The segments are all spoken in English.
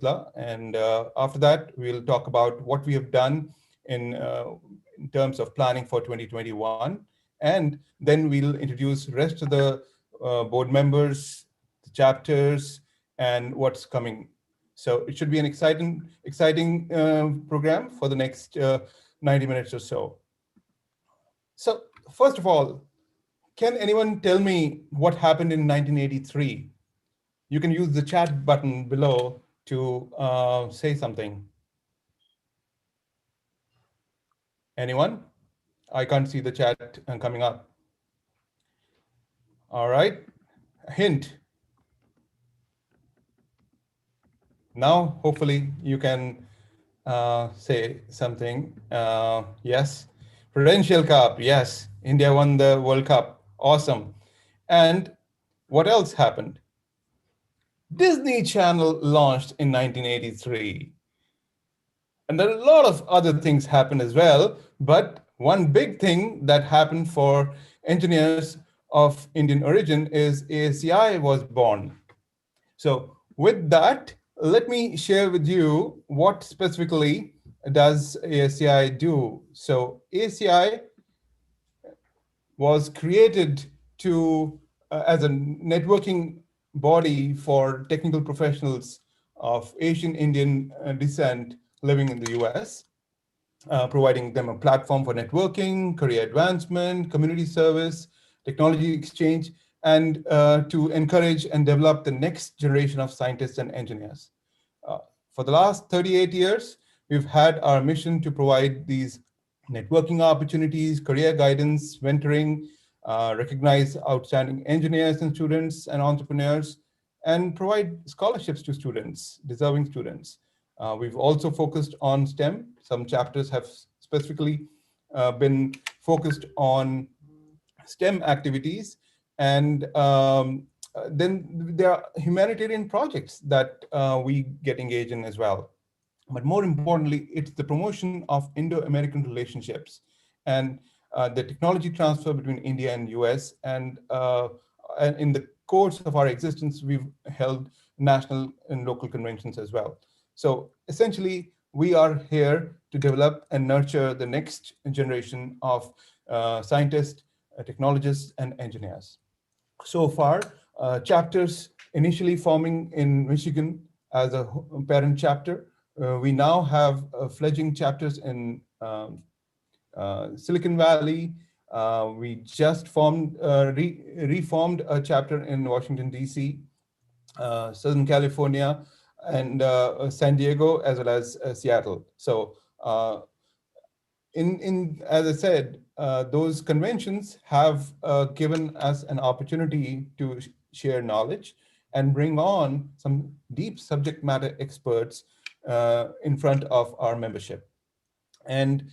And after that, we'll talk about what we have done in terms of planning for 2021. And then we'll introduce rest of the board members, the chapters, and what's coming. So it should be an exciting program for the next 90 minutes or so. So first of all, can anyone tell me what happened in 1983? You can use the chat button below to say something. Anyone? I can't see the chat coming up. All right. A hint. Now, hopefully, you can say something. Yes. Prudential Cup. Yes. India won the World Cup. Awesome. And what else happened? Disney Channel launched in 1983. And there are a lot of other things happen as well. But one big thing that happened for engineers of Indian origin is ASEI was born. So with that, let me share with you what specifically does ASEI do. So ASEI was created to as a networking body for technical professionals of Asian Indian descent living in the US, providing them a platform for networking, career advancement, community service, technology exchange, and to encourage and develop the next generation of scientists and engineers. For the last 38 years, we've had our mission to provide these networking opportunities, career guidance, mentoring, recognize outstanding engineers and students and entrepreneurs, and provide scholarships to students, deserving students. We've also focused on STEM. Some chapters have specifically been focused on STEM activities. And then there are humanitarian projects that we get engaged in as well. But more importantly, it's the promotion of Indo-American relationships and the technology transfer between India and US. And in the course of our existence, we've held national and local conventions as well. So essentially, we are here to develop and nurture the next generation of scientists, technologists, and engineers. So far, chapters initially forming in Michigan as a parent chapter. We now have fledgling chapters in Silicon Valley. We just reformed a chapter in Washington, D.C., Southern California, and San Diego, as well as Seattle. So as I said, those conventions have given us an opportunity to share knowledge and bring on some deep subject matter experts in front of our membership. And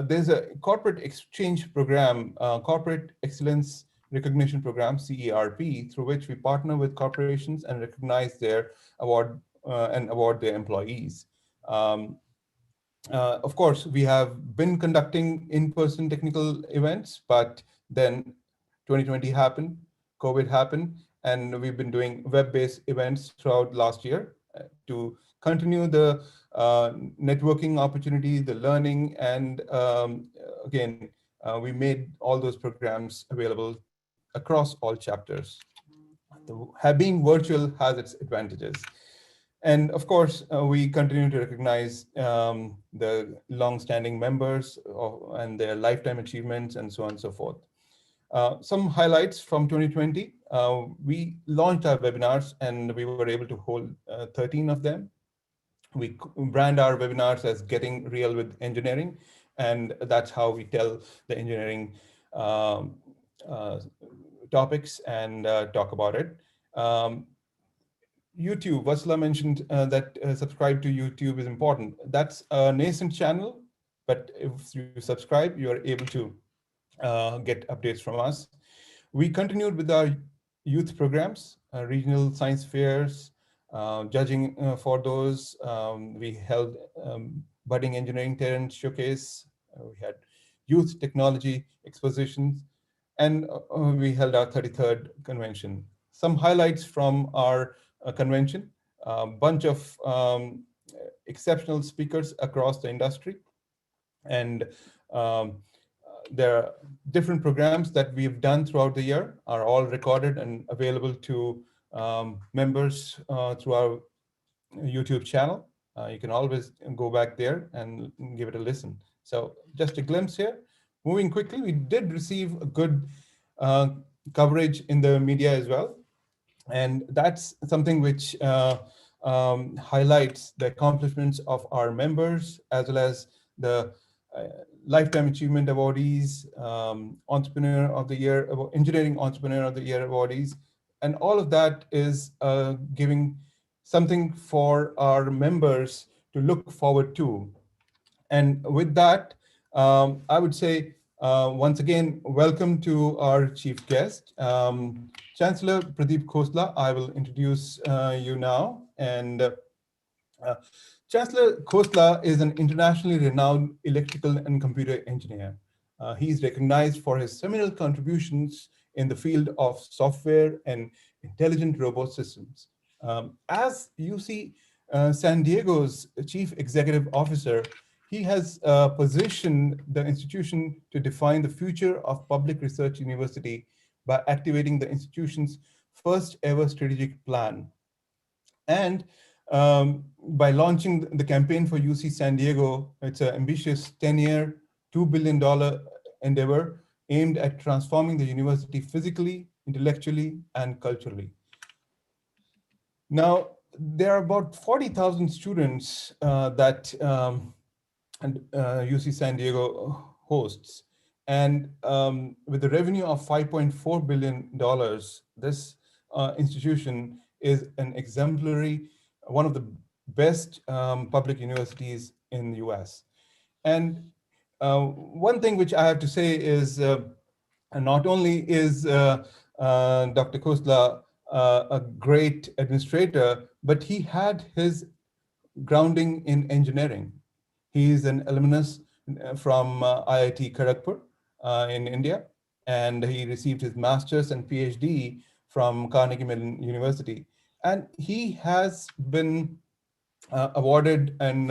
there's a corporate exchange program, Corporate Excellence Recognition Program, CERP, through which we partner with corporations and recognize their award and award their employees. Of course, we have been conducting in-person technical events, but then 2020 happened, COVID happened, and we've been doing web-based events throughout last year to continue the networking opportunity, the learning, and again, we made all those programs available across all chapters. Being virtual has its advantages. And of course, we continue to recognize the long-standing members and their lifetime achievements and so on and so forth. Some highlights from 2020, we launched our webinars and we were able to hold 13 of them. We brand our webinars as Getting Real with Engineering, and that's how we tell the engineering topics and talk about it. YouTube, Vasila mentioned that subscribe to YouTube is important. That's a nascent channel, but if you subscribe, you are able to get updates from us. We continued with our youth programs, regional science fairs, judging for those. We held budding engineering talent showcase. We had youth technology expositions, and we held our 33rd convention. Some highlights from our convention. a bunch of exceptional speakers across the industry. And um, there are different programs that we've done throughout the year are all recorded and available to members through our YouTube channel. You can always go back there and give it a listen. So just a glimpse here. Moving quickly, we did receive a good uh, coverage in the media as well. And that's something which highlights the accomplishments of our members, as well as the uh, Lifetime Achievement Awardees, Entrepreneur of the Year, Engineering Entrepreneur of the Year awardees. And all of that is giving something for our members to look forward to. And with that, I would say, once again, welcome to our chief guest, Chancellor Pradeep Khosla. I will introduce you now. And Chancellor Khosla is an internationally renowned electrical and computer engineer. He is recognized for his seminal contributions in the field of software and intelligent robot systems. As UC San Diego's chief executive officer, he has positioned the institution to define the future of public research university by activating the institution's first ever strategic plan. And by launching the campaign for UC San Diego, it's an ambitious 10-year, $2 billion endeavor aimed at transforming the university physically, intellectually, and culturally. Now, there are about 40,000 students that UC San Diego hosts. And with the revenue of $5.4 billion, this institution is an exemplary, one of the best public universities in the US. And one thing which I have to say is not only is Dr. Khosla a great administrator, but he had his grounding in engineering. He is an alumnus from IIT Kharagpur in India, and he received his master's and PhD from Carnegie Mellon University. And he has been awarded and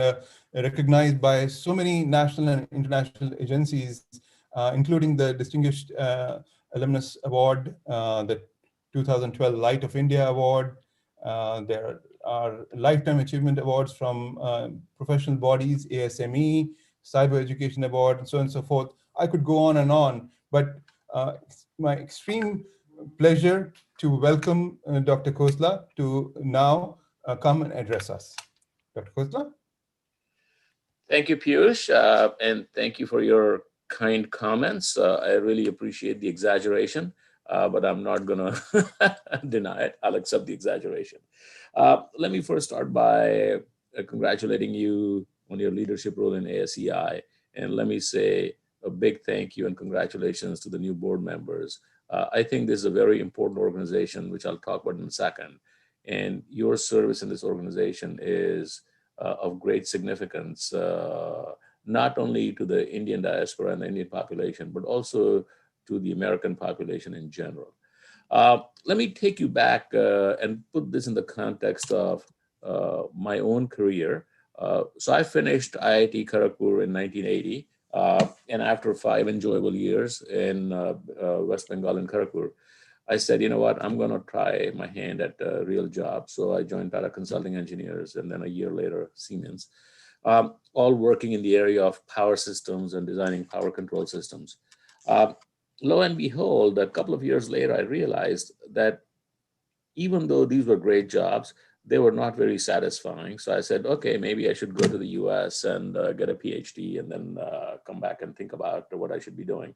recognized by so many national and international agencies, including the Distinguished Alumnus Award, the 2012 Light of India Award. There are Lifetime Achievement Awards from professional bodies, ASME, Cyber Education Award, and so on and so forth. I could go on, but it's my extreme pleasure to welcome Dr. Khosla to now come and address us. Dr. Khosla? Thank you, Piyush, and thank you for your kind comments. I really appreciate the exaggeration, but I'm not going to deny it. I'll accept the exaggeration. Let me first start by congratulating you on your leadership role in ASEI, and let me say a big thank you and congratulations to the new board members. I think this is a very important organization, which I'll talk about in a second, and your service in this organization is of great significance, not only to the Indian diaspora and the Indian population, but also to the American population in general. Let me take you back and put this in the context of my own career. So I finished IIT Kharagpur in 1980, and after 5 enjoyable years in West Bengal in Kharagpur, I said, you know what, I'm going to try my hand at a real job. So I joined Tata Consulting Engineers, and then a year later, Siemens, all working in the area of power systems and designing power control systems. Lo and behold, a couple of years later, I realized that even though these were great jobs, they were not very satisfying. So I said, okay, maybe I should go to the US and get a PhD and then come back and think about what I should be doing.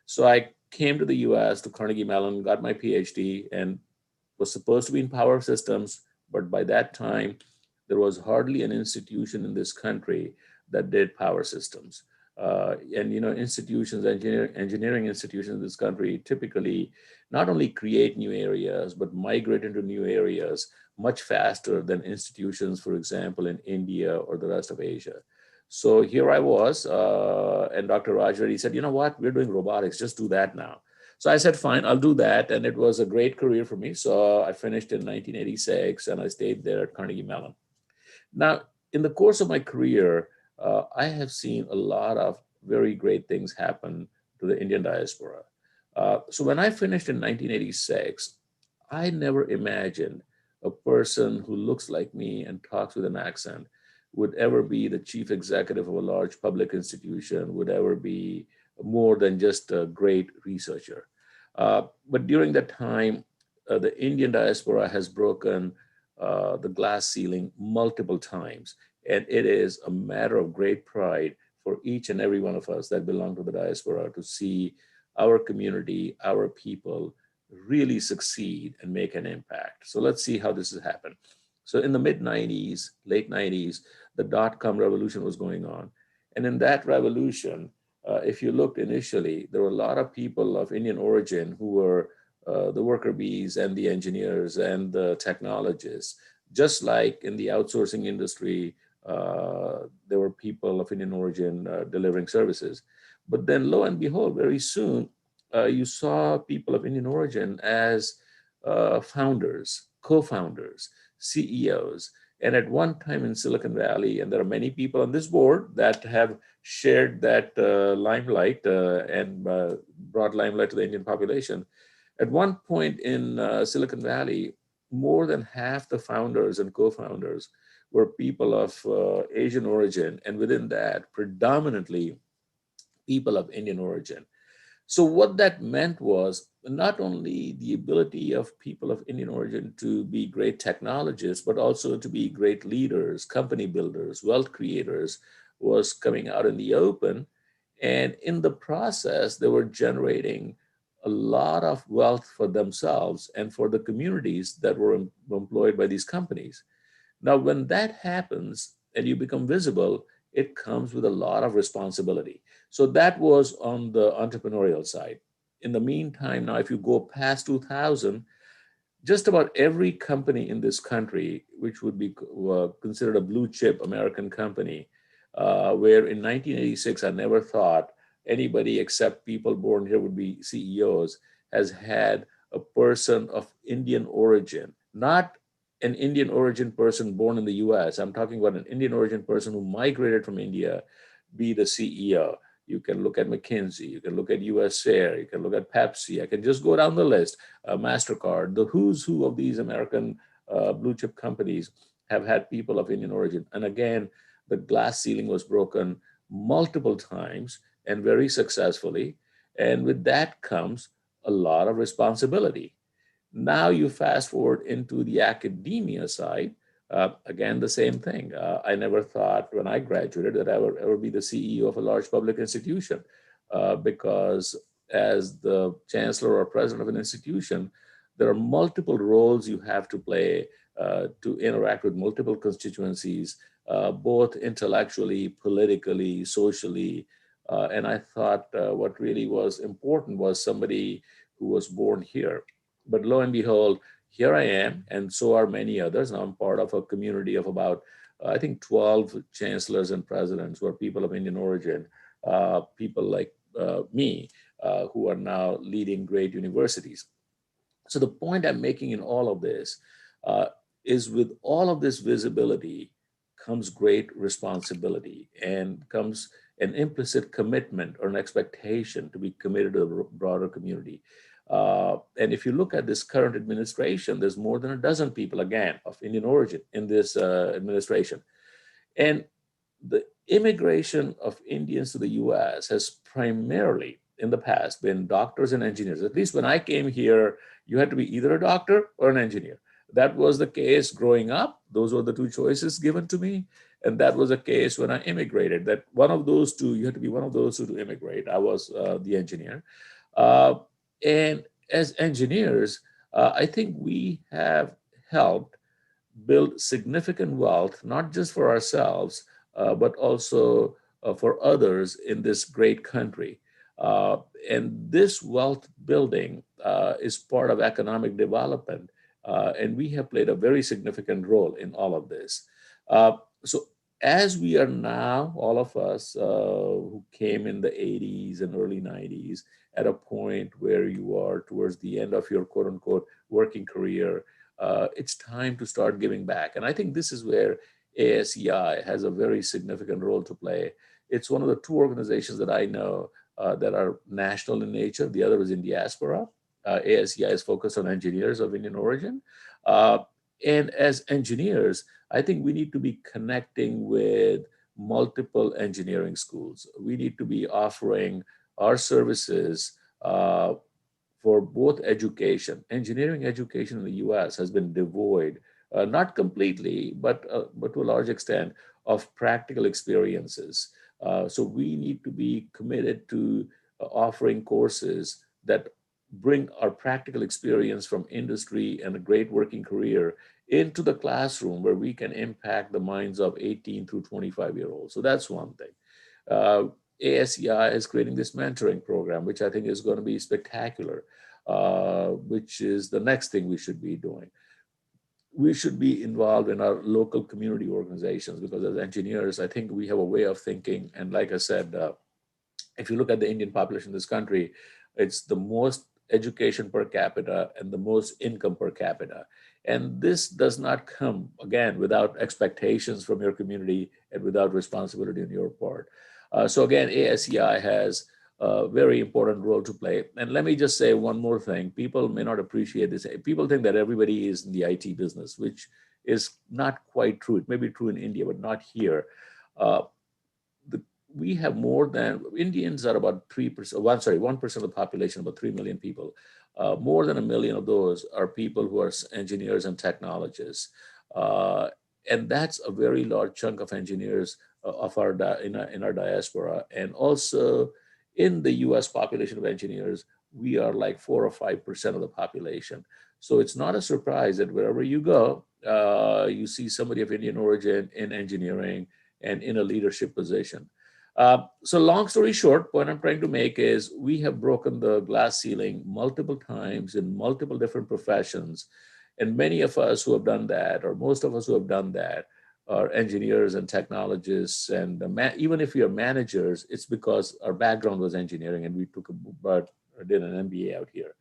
So I came to the US to Carnegie Mellon, got my PhD, and was supposed to be in power systems. But by that time, there was hardly an institution in this country that did power systems. And institutions, engineering institutions in this country typically not only create new areas, but migrate into new areas much faster than institutions, for example, in India or the rest of Asia. So here I was, and Dr. Raj Reddy said, you know what, we're doing robotics, just do that now. So I said, fine, I'll do that. And it was a great career for me. So I finished in 1986 and I stayed there at Carnegie Mellon. Now, in the course of my career, I have seen a lot of very great things happen to the Indian diaspora. So when I finished in 1986, I never imagined a person who looks like me and talks with an accent would ever be the chief executive of a large public institution, would ever be more than just a great researcher. But during that time, the Indian diaspora has broken the glass ceiling multiple times. And it is a matter of great pride for each and every one of us that belong to the diaspora to see our community, our people really succeed and make an impact. So let's see how this has happened. So in the mid 90s, late 90s, the dot-com revolution was going on. And in that revolution, if you looked initially, there were a lot of people of Indian origin who were the worker bees and the engineers and the technologists. Just like in the outsourcing industry, there were people of Indian origin delivering services. But then lo and behold, very soon, you saw people of Indian origin as founders, co-founders, CEOs. And at one time in Silicon Valley, and there are many people on this board that have shared that limelight and brought limelight to the Indian population. At one point in Silicon Valley, more than half the founders and co-founders were people of Asian origin, and within that, predominantly people of Indian origin. So what that meant was not only the ability of people of Indian origin to be great technologists, but also to be great leaders, company builders, wealth creators was coming out in the open. And in the process, they were generating a lot of wealth for themselves and for the communities that were employed by these companies. Now, when that happens and you become visible, it comes with a lot of responsibility. So that was on the entrepreneurial side. In the meantime, now, if you go past 2000, just about every company in this country, which would be considered a blue chip American company, where in 1986, I never thought anybody except people born here would be CEOs, has had a person of Indian origin, not an Indian origin person born in the US. I'm talking about an Indian origin person who migrated from India, be the CEO. You can look at McKinsey, you can look at US Air, you can look at Pepsi. I can just go down the list. MasterCard, the who's who of these American blue chip companies have had people of Indian origin. And again, the glass ceiling was broken multiple times and very successfully. And with that comes a lot of responsibility. Now you fast forward into the academia side. Again, the same thing. I never thought when I graduated that I would ever be the CEO of a large public institution because as the chancellor or president of an institution, there are multiple roles you have to play to interact with multiple constituencies, both intellectually, politically, socially. And I thought what really was important was somebody who was born here. But lo and behold, here I am, and so are many others. Now I'm part of a community of about, I think, 12 chancellors and presidents who are people of Indian origin, people like me, who are now leading great universities. So the point I'm making in all of this uh, is with all of this visibility comes great responsibility and comes an implicit commitment or an expectation to be committed to the broader community. And if you look at this current administration, there's more than a dozen people, again, of Indian origin in this administration. And the immigration of Indians to the US has primarily in the past been doctors and engineers. At least when I came here, you had to be either a doctor or an engineer. That was the case growing up. Those were the two choices given to me. And that was the case when I immigrated, that one of those two, you had to be one of those two to immigrate. I was the engineer. Uh, and as engineers, I think we have helped build significant wealth, not just for ourselves, but also for others in this great country. Uh, and this wealth building is part of economic development. And we have played a very significant role in all of this. So as we are now, all of us who came in the 80s and early 90s, at a point where you are towards the end of your quote unquote working career, it's time to start giving back. And I think this is where ASEI has a very significant role to play. It's one of the two organizations that I know that are national in nature. The other is in diaspora. ASEI is focused on engineers of Indian origin. Uh, and as engineers, I think we need to be connecting with multiple engineering schools. We need to be offering our services for both education. Engineering education in the US has been devoid, not completely, but to a large extent, of practical experiences. So we need to be committed to offering courses that bring our practical experience from industry and a great working career into the classroom where we can impact the minds of 18 through 25-year-olds. So that's one thing. Uh, ASEI is creating this mentoring program, which I think is going to be spectacular, which is the next thing we should be doing. We should be involved in our local community organizations because as engineers, I think we have a way of thinking. And like I said, if you look at the Indian population in this country, it's the most education per capita and the most income per capita. And this does not come, again, without expectations from your community and without responsibility on your part. So again, ASEI has a very important role to play. And let me just say one more thing. People may not appreciate this. People think that everybody is in the IT business, which is not quite true. It may be true in India, but not here. Uh, the, we have more than Indians are about 3%, well, sorry, 1% of the population, about 3 million people. More than 1 million of those are people who are engineers and technologists. Uh, and that's a very large chunk of engineers of our in our diaspora. And also in the US population of engineers, we are like 4 or 5% of the population. So it's not a surprise that wherever you go, you see somebody of Indian origin in engineering and in a leadership position. So long story short, what I'm trying to make is we have broken the glass ceiling multiple times in multiple different professions. And many of us who have done that, or most of us who have done that, are engineers and technologists. And even if we are managers, it's because our background was engineering and we did an MBA out here.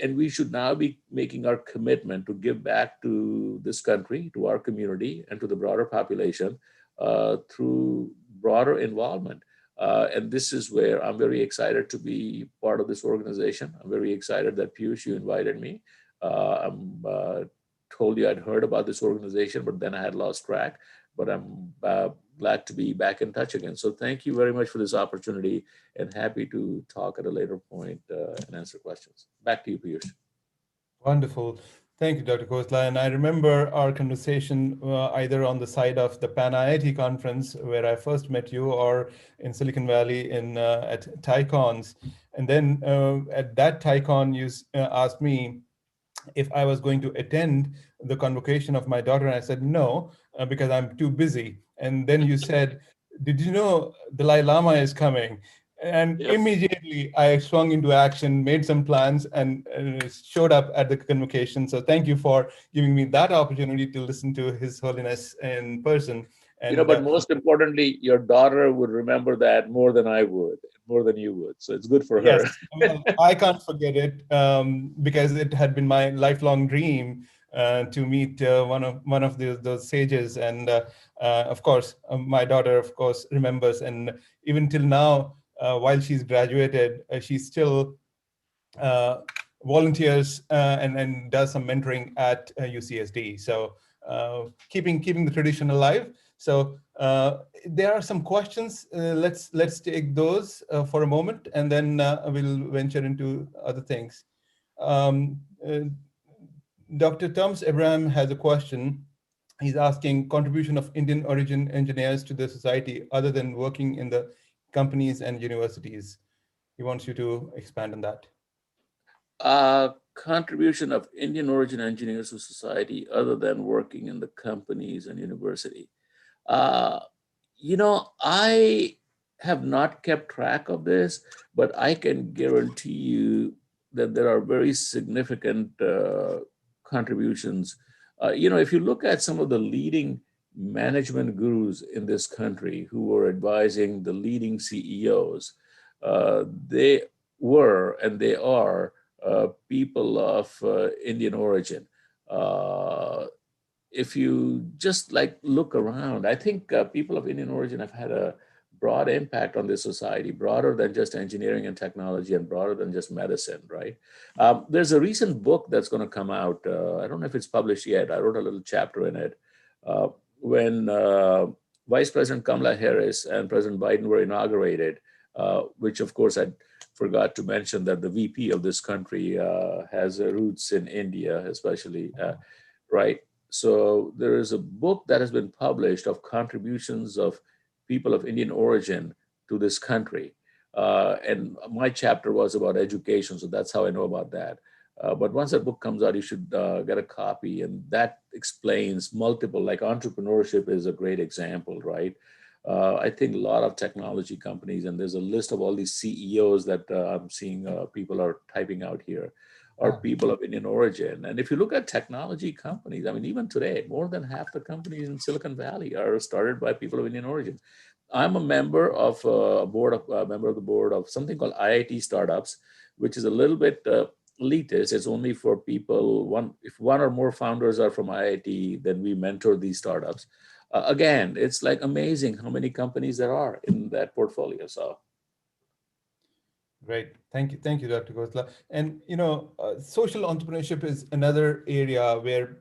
And we should now be making our commitment to give back to this country, to our community, and to the broader population through broader involvement. And this is where I'm very excited to be part of this organization. I'm very excited that Piyush, you invited me. I'm told you I'd heard about this organization, but then I had lost track. But I'm glad to be back in touch again. So thank you very much for this opportunity and happy to talk at a later point and answer questions. Back to you, Piyush. Wonderful. Thank you, Dr. Khosla. And I remember our conversation either on the side of the Pan IIT conference where I first met you, or in Silicon Valley at TiCons. And then at that TiCon, you asked me if I was going to attend the convocation of my daughter. And I said, no, because I'm too busy. And then you said, did you know Dalai Lama is coming? And Yep. immediately I swung into action, made some plans, and showed up at the convocation. So thank you for giving me that opportunity to listen to His Holiness in person. And But most importantly, your daughter would remember that more than I would, more than you would. So it's good for her. yes, well, I can't forget it because it had been my lifelong dream to meet one of those sages, and of course, my daughter, of course, remembers, and even till now, while she's graduated, she still uh, volunteers and does some mentoring at UCSD. So keeping the tradition alive. So there are some questions. Let's take those for a moment, and then we'll venture into other things. Um, uh, Dr. Thomas Abraham has a question. He's asking contribution of Indian origin engineers to the society other than working in the companies and universities. He wants you to expand on that. Contribution of Indian origin engineers to society other than working in the companies and university. Uh, I have not kept track of this, but I can guarantee you that there are very significant contributions. If you look at some of the leading management gurus in this country who were advising the leading CEOs. They were and they are people of Indian origin. Uh, if you just like look around, I think people of Indian origin have had a broad impact on this society, broader than just engineering and technology and broader than just medicine, right? There's a recent book that's going to come out. I don't know if it's published yet. I wrote a little chapter in it. When Vice President Kamala Harris and President Biden were inaugurated, which of course I forgot to mention that the VP of this country has roots in India, especially, right? So there is a book that has been published of contributions of people of Indian origin to this country. And my chapter was about education, so that's how I know about that. But once that book comes out, you should get a copy, and that explains multiple, like entrepreneurship is a great example, right? I think a lot of technology companies, and there's a list of all these CEOs that I'm seeing people are typing out here, are people of Indian origin. And if you look at technology companies, I mean, even today, more than half the companies in Silicon Valley are started by people of Indian origin. I'm a member of member of the board of something called IIT Startups, which is a little bit elitist. It's only for people, if one or more founders are from IIT, then we mentor these startups. Again, it's like amazing how many companies there are in that portfolio. So Great. Thank you, Dr. Khosla. And social entrepreneurship is another area where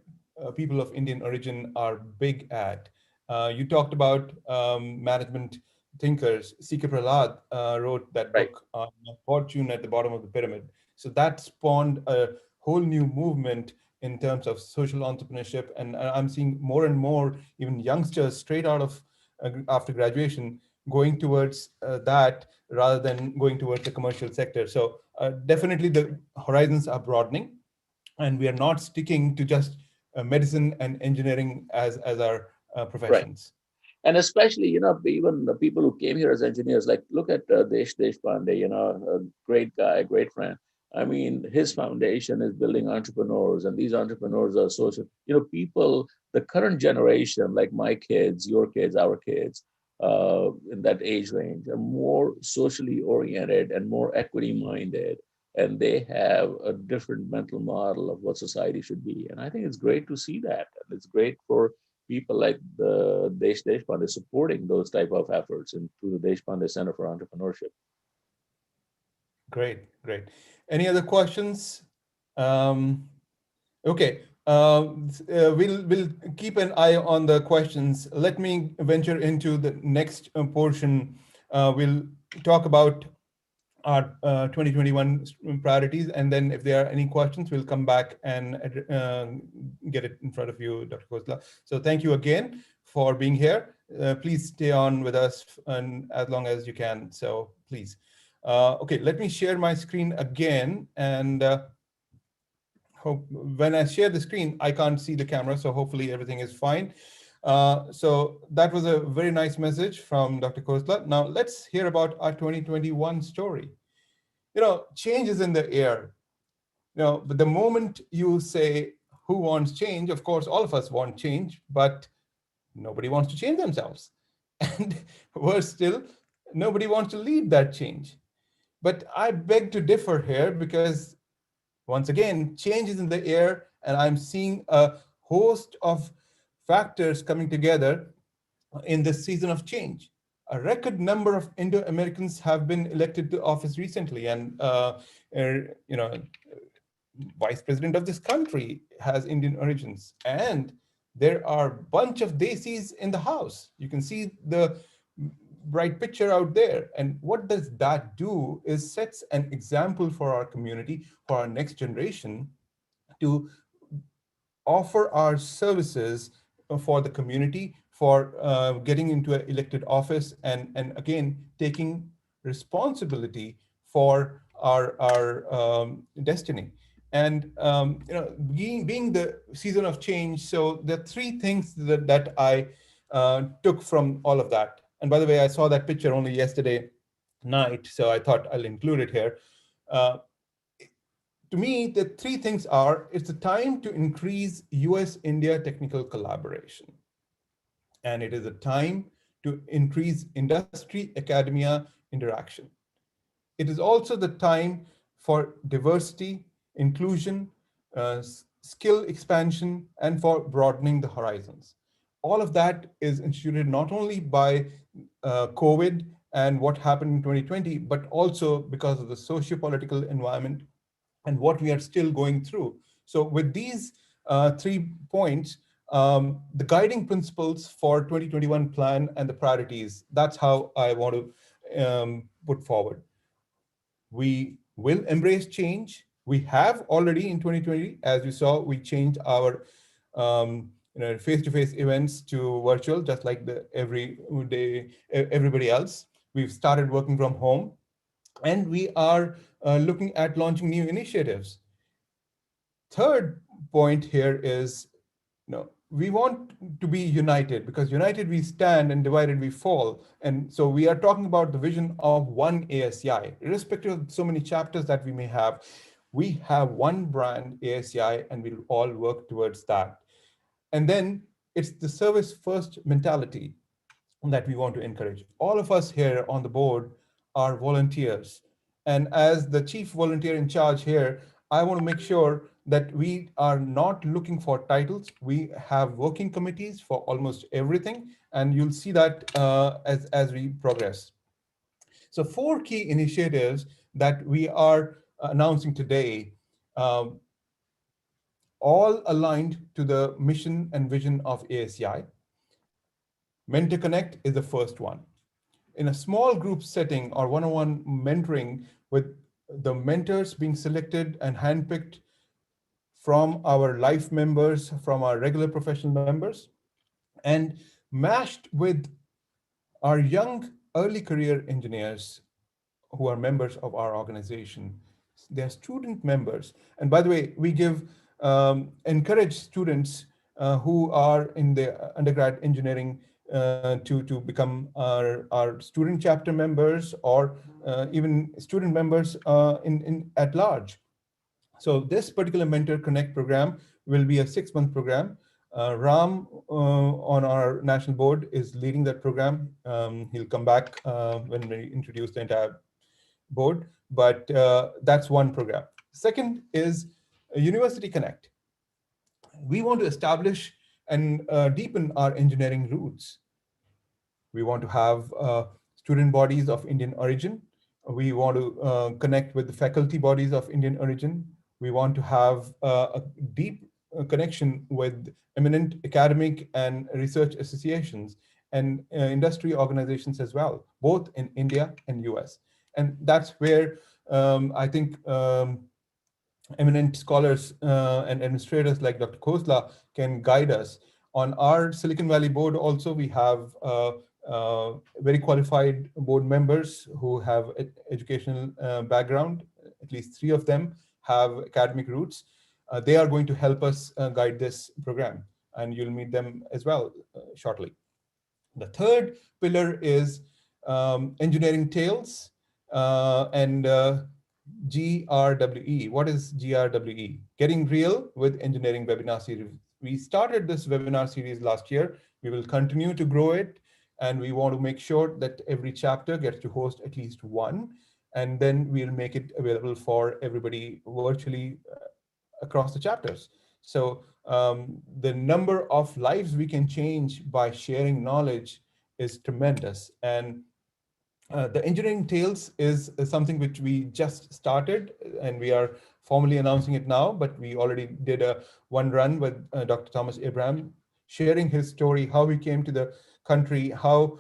people of Indian origin are big at. You talked about management thinkers. C.K. Prahlad wrote that right. book on fortune at the bottom of the pyramid. So that spawned a whole new movement in terms of social entrepreneurship. And I'm seeing more and more, even youngsters straight out of after graduation, going towards that rather than going towards the commercial sector. So definitely the horizons are broadening, and we are not sticking to just medicine and engineering as our Right. professions. And especially, even the people who came here as engineers, like look at Desh Deshpande, a great guy, great friend. I mean, his foundation is building entrepreneurs, and these entrepreneurs are social, people, the current generation, like my kids, your kids, our kids, in that age range, are more socially oriented and more equity minded. And they have a different mental model of what society should be. And I think it's great to see that. And it's great for people like the Desh Deshpande supporting those type of efforts and through the Deshpande Center for Entrepreneurship. Great, great. Any other questions? Um, okay, we'll keep an eye on the questions. Let me venture into the next portion. We'll talk about our 2021 priorities, and then if there are any questions, we'll come back and get it in front of you, Dr. Khosla. So thank you again for being here. Please stay on with us and as long as you can. So please. Okay, let me share my screen again, and hope when I share the screen, I can't see the camera, so hopefully everything is fine. So that was a very nice message from Dr. Khosla. Now let's hear about our 2021 story. Change is in the air. But the moment you say, who wants change? Of course, all of us want change, but nobody wants to change themselves. And worse still, nobody wants to lead that change. But I beg to differ here because, once again, change is in the air, and I'm seeing a host of factors coming together in this season of change. A record number of Indo-Americans have been elected to office recently, and you know, vice president of this country has Indian origins, and there are a bunch of Desis in the house. You can see the bright picture out there. And what does that do is sets an example for our community, for our next generation, to offer our services for the community, for getting into an elected office, and again, taking responsibility for our destiny. And being the season of change, so the three things that I took from all of that. And by the way, I saw that picture only yesterday night, so I thought I'll include it here. Uh, to me, the three things are: it's a time to increase US India technical collaboration. and it is a time to increase industry academia interaction. It is also the time for diversity, inclusion, skill expansion, and for broadening the horizons. All of that is instituted not only by COVID and what happened in 2020, but also because of the socio-political environment and what we are still going through. So with these 3 points, the guiding principles for 2021 plan and the priorities, that's how I want to put forward. We will embrace change. We have already in 2020, as you saw, we changed our face-to-face events to virtual, just like the every day everybody else. We've started working from home, and we are looking at launching new initiatives. Third point here is, we want to be united, because united we stand and divided we fall. And so we are talking about the vision of one ASEI, irrespective of so many chapters that we may have. We have one brand, ASEI, and we'll all work towards that. And then it's the service first mentality that we want to encourage. All of us here on the board are volunteers. And as the chief volunteer in charge here, I want to make sure that we are not looking for titles. We have working committees for almost everything, and you'll see that as we progress. So 4 key initiatives that we are announcing today, um, all aligned to the mission and vision of ASEI. Mentor Connect is the first one. In a small group setting or one-on-one mentoring, with the mentors being selected and handpicked from our life members, from our regular professional members, and matched with our young early career engineers who are members of our organization. They're student members. And by the way, we encourage students who are in the undergrad engineering to become our student chapter members, or even student members at large. So this particular Mentor Connect program will be a 6-month program. Ram on our national board is leading that program. He'll come back when we introduce the entire board, but that's one program. Second is University Connect. We want to establish and deepen our engineering roots. We want to have student bodies of Indian origin. We want to connect with the faculty bodies of Indian origin. We want to have a deep connection with eminent academic and research associations and industry organizations as well, both in India and US. And that's where I think eminent scholars and administrators like Dr. Khosla can guide us. On our Silicon Valley board also, we have very qualified board members who have educational background. At least 3 of them have academic roots. They are going to help us guide this program, and you'll meet them as well shortly. The third pillar is engineering tales and GRWE. What is GRWE? Getting Real with Engineering Webinar Series. We started this webinar series last year. We will continue to grow it, and we want to make sure that every chapter gets to host at least one, and then we'll make it available for everybody virtually across the chapters. So the number of lives we can change by sharing knowledge is tremendous. And the Engineering Tales is something which we just started, and we are formally announcing it now, but we already did one run with Dr. Thomas Abraham, sharing his story, how he came to the country, how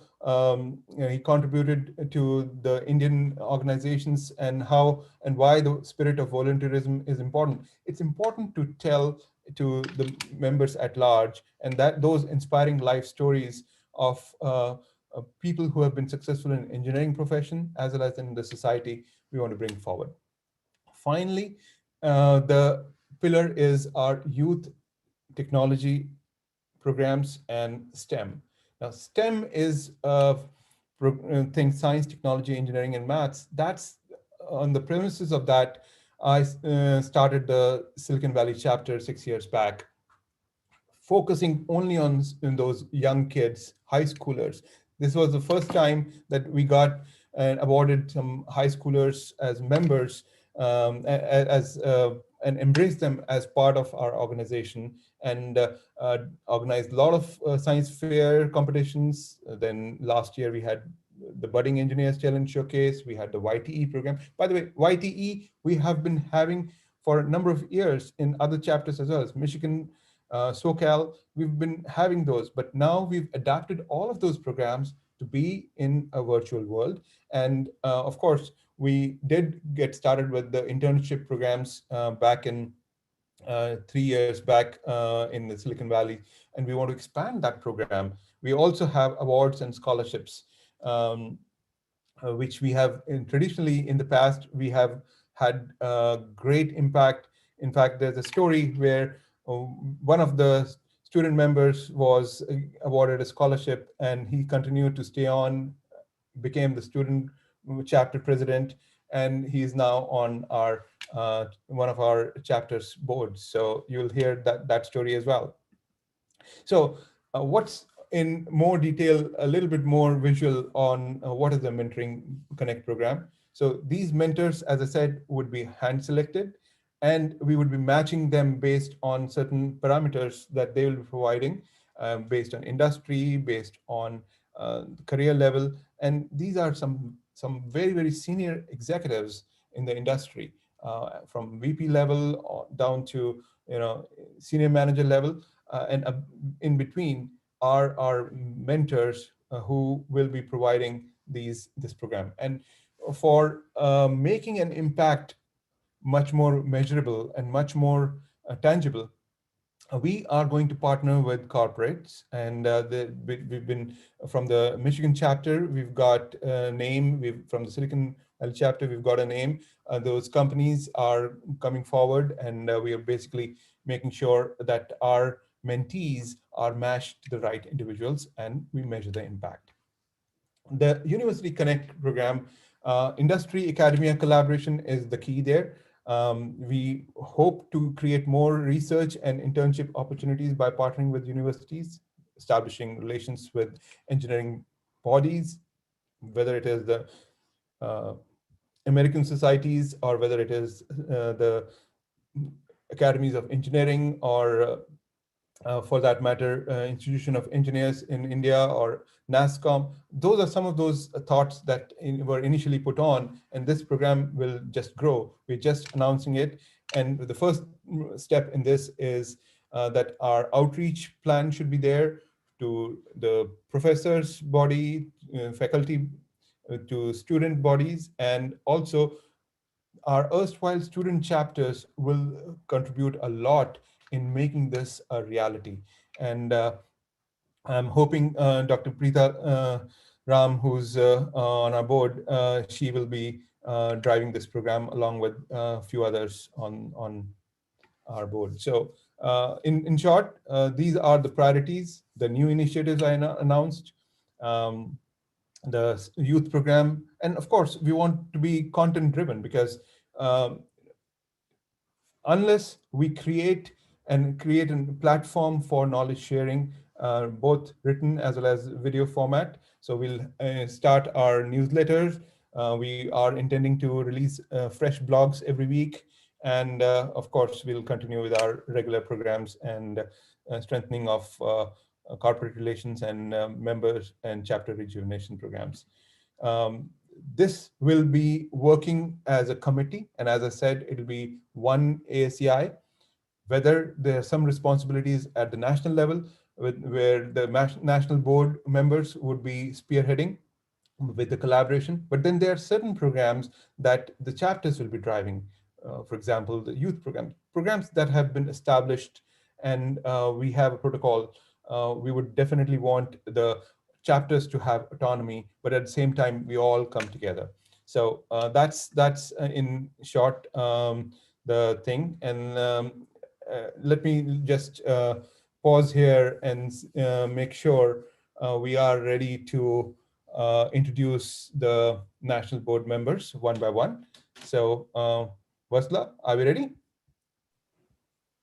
he contributed to the Indian organizations, and how and why the spirit of volunteerism is important. It's important to tell to the members at large, and that those inspiring life stories of people who have been successful in engineering profession as well as in the society, we want to bring forward. Finally, the pillar is our youth technology programs and STEM. Now, STEM is things: science, technology, engineering, and maths. That's on the premises of that. I started the Silicon Valley chapter 6 years back. focusing only on in those young kids, high schoolers. This was the first time that we got awarded some high schoolers as members, as and embraced them as part of our organization, and organized a lot of science fair competitions. Then last year we had the Budding Engineers Challenge Showcase. We had the YTE program. By the way, YTE we have been having for a number of years in other chapters as well as Michigan, SoCal. We've been having those, but now we've adapted all of those programs to be in a virtual world. And of course, we did get started with the internship programs back in 3 years back in the Silicon Valley, and we want to expand that program. We also have awards and scholarships, which we have traditionally in the past, we have had great impact. In fact, there's a story where one of the student members was awarded a scholarship, and he continued to stay on, became the student chapter president, and he is now on our one of our chapters boards. So you'll hear that story as well. So what's in more detail, a little bit more visual on what is the Mentoring Connect program. So these mentors, as I said, would be hand selected, and we would be matching them based on certain parameters that they will be providing, based on industry, based on career level. And these are some very, very senior executives in the industry, from VP level down to senior manager level, and in between are our mentors who will be providing this program. And for making an impact much more measurable and much more tangible, we are going to partner with corporates, and we've been from the Michigan chapter. We've got a name. We've from the Silicon Valley chapter. We've got a name. Those companies are coming forward, and we are basically making sure that our mentees are matched to the right individuals, and we measure the impact. The University Connect program, industry academia collaboration is the key there. We hope to create more research and internship opportunities by partnering with universities, establishing relations with engineering bodies, whether it is the uh, American societies or whether it is the academies of engineering, or for that matter, Institution of Engineers in India or NASCOM. Those are some of those thoughts that were initially put on, and this program will just grow. We're just announcing it. And the first step in this is that our outreach plan should be there to the professors' body, faculty, to student bodies, and also our erstwhile student chapters will contribute a lot in making this a reality. And I'm hoping Dr. Preeta Ram, who's on our board, she will be driving this program along with a few others on our board. So in short, these are the priorities, the new initiatives I announced, the youth program. And of course, we want to be content driven, because um, unless we create a platform for knowledge sharing, both written as well as video format. So we'll start our newsletters. We are intending to release fresh blogs every week. And of course, we'll continue with our regular programs and strengthening of corporate relations and members and chapter rejuvenation programs. Um, this will be working as a committee, and as I said, it'll be one ASEI, whether there are some responsibilities at the national level where the national board members would be spearheading with the collaboration. But then there are certain programs that the chapters will be driving. For example, the youth programs that have been established, and we have a protocol. We would definitely want the chapters to have autonomy, but at the same time, we all come together. So that's in short the thing. And let me just pause here and make sure we are ready to introduce the national board members one by one. So Vasla, are we ready?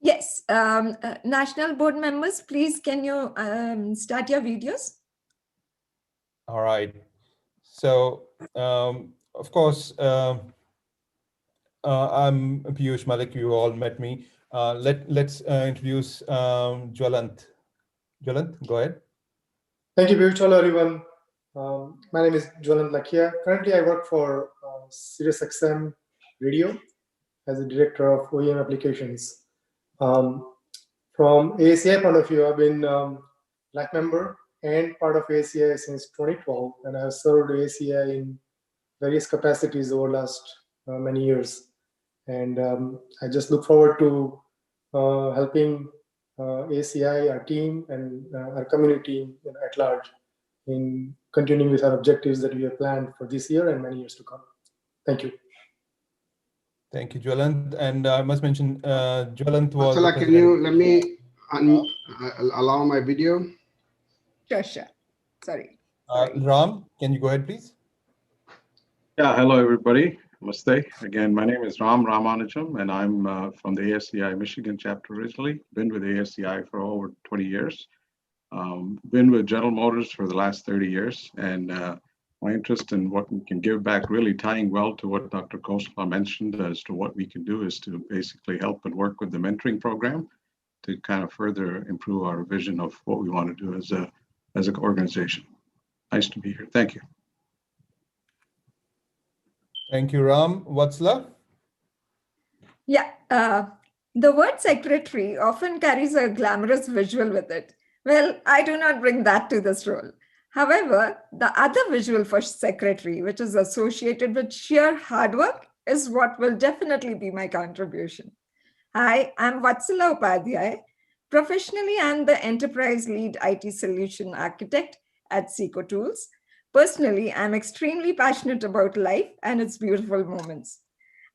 Yes, national board members, please, can you start your videos? All right. So, of course, I'm Piyush Malik. You all met me. Let's introduce Jwalant. Jwalant, go ahead. Thank you, Piyush. Hello, everyone. My name is Jwalant Lakhia. Currently, I work for SiriusXM Radio as a director of OEM applications. From ASEI point of view, I've been black member and part of ASEI since 2012, and I've served ASEI in various capacities over the last many years. And I just look forward to helping ASEI, our team, and our community at large in continuing with our objectives that we have planned for this year and many years to come. Thank you. Thank you, Jwalant. And I must mention, Jwalant was. Vatsala, can you let me allow my video? Sure. Sorry. Ram, can you go ahead, please? Yeah, hello, everybody. Namaste. Again, my name is Ram Ramanujam, and I'm from the ASEI Michigan chapter originally. Been with ASEI for over 20 years. Been with General Motors for the last 30 years, and my interest in what we can give back, really tying well to what Dr. Khosla mentioned as to what we can do, is to basically help and work with the mentoring program to kind of further improve our vision of what we want to do as an organization. Nice to be here. Thank you. Thank you, Ram. Vatsala? Yeah, the word secretary often carries a glamorous visual with it. Well, I do not bring that to this role. However, the other visual for secretary, which is associated with sheer hard work, is what will definitely be my contribution. Hi, I'm Vatsala Upadhyay. Professionally, I'm the enterprise lead IT solution architect at Seco Tools. Personally, I'm extremely passionate about life and its beautiful moments.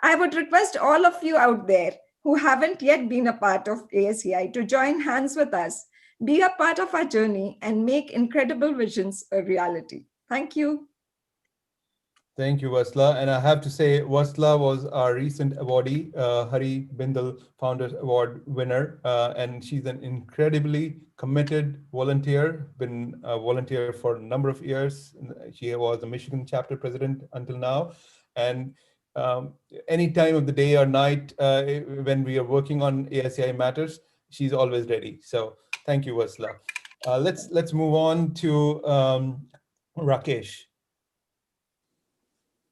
I would request all of you out there who haven't yet been a part of ASEI to join hands with us, be a part of our journey, and make incredible visions a reality. Thank you. Thank you, Vatsala. And I have to say, Vatsala was our recent awardee, Hari Bindal Founders Award winner. And she's an incredibly committed volunteer, been a volunteer for a number of years. She was a Michigan chapter president until now. And any time of the day or night, when we are working on ASEI matters, she's always ready. So thank you, Vatsala. Let's move on to Rakesh.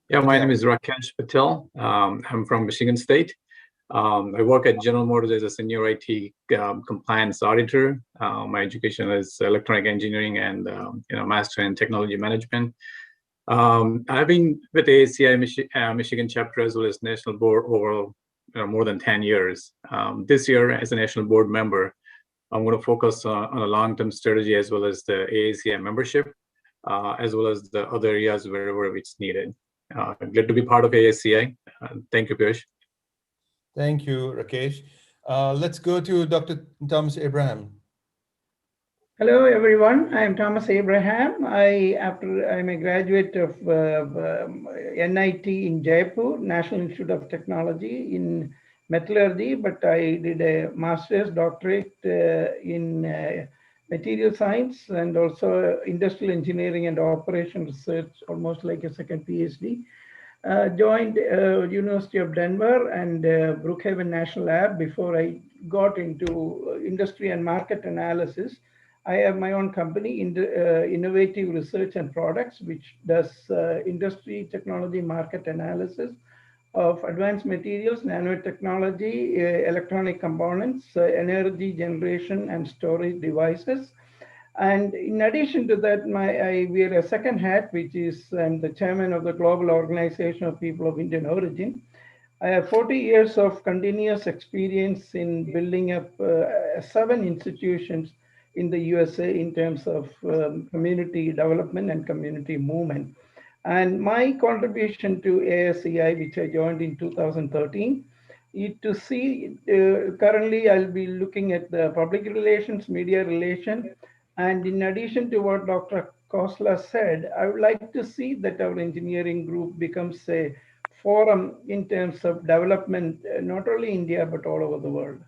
Yeah, my name is Rakesh Patel. I'm from Michigan State. I work at General Motors as a senior IT compliance auditor. My education is electronic engineering and master in technology management. I've been with ASEI Michigan chapter as well as national board over more than 10 years. This year, as a national board member, I'm going to focus on a long-term strategy as well as the ASEI membership, as well as the other areas wherever it's needed. Glad to be part of ASEI. Thank you, Piyush. Thank you, Rakesh. Let's go to Dr. Thomas Abraham. Hello, everyone. I'm Thomas Abraham. I'm a graduate of NIT in Jaipur, National Institute of Technology in metallurgy, but I did a master's doctorate in material science and also industrial engineering and operation research, almost like a second PhD. Joined University of Denver and Brookhaven National Lab before I got into industry and market analysis. I have my own company, Innovative Research and Products, which does industry technology market analysis of advanced materials, nanotechnology, electronic components, energy generation and storage devices. And in addition to that, I wear a second hat, which is I'm the chairman of the Global Organization of People of Indian Origin. I have 40 years of continuous experience in building up 7 institutions in the USA in terms of community development and community movement. And my contribution to ASEI, which I joined in 2013, is to see, currently I'll be looking at the public relations, media relations, and in addition to what Dr. Khosla said, I would like to see that our engineering group becomes a forum in terms of development, not only India, but all over the world.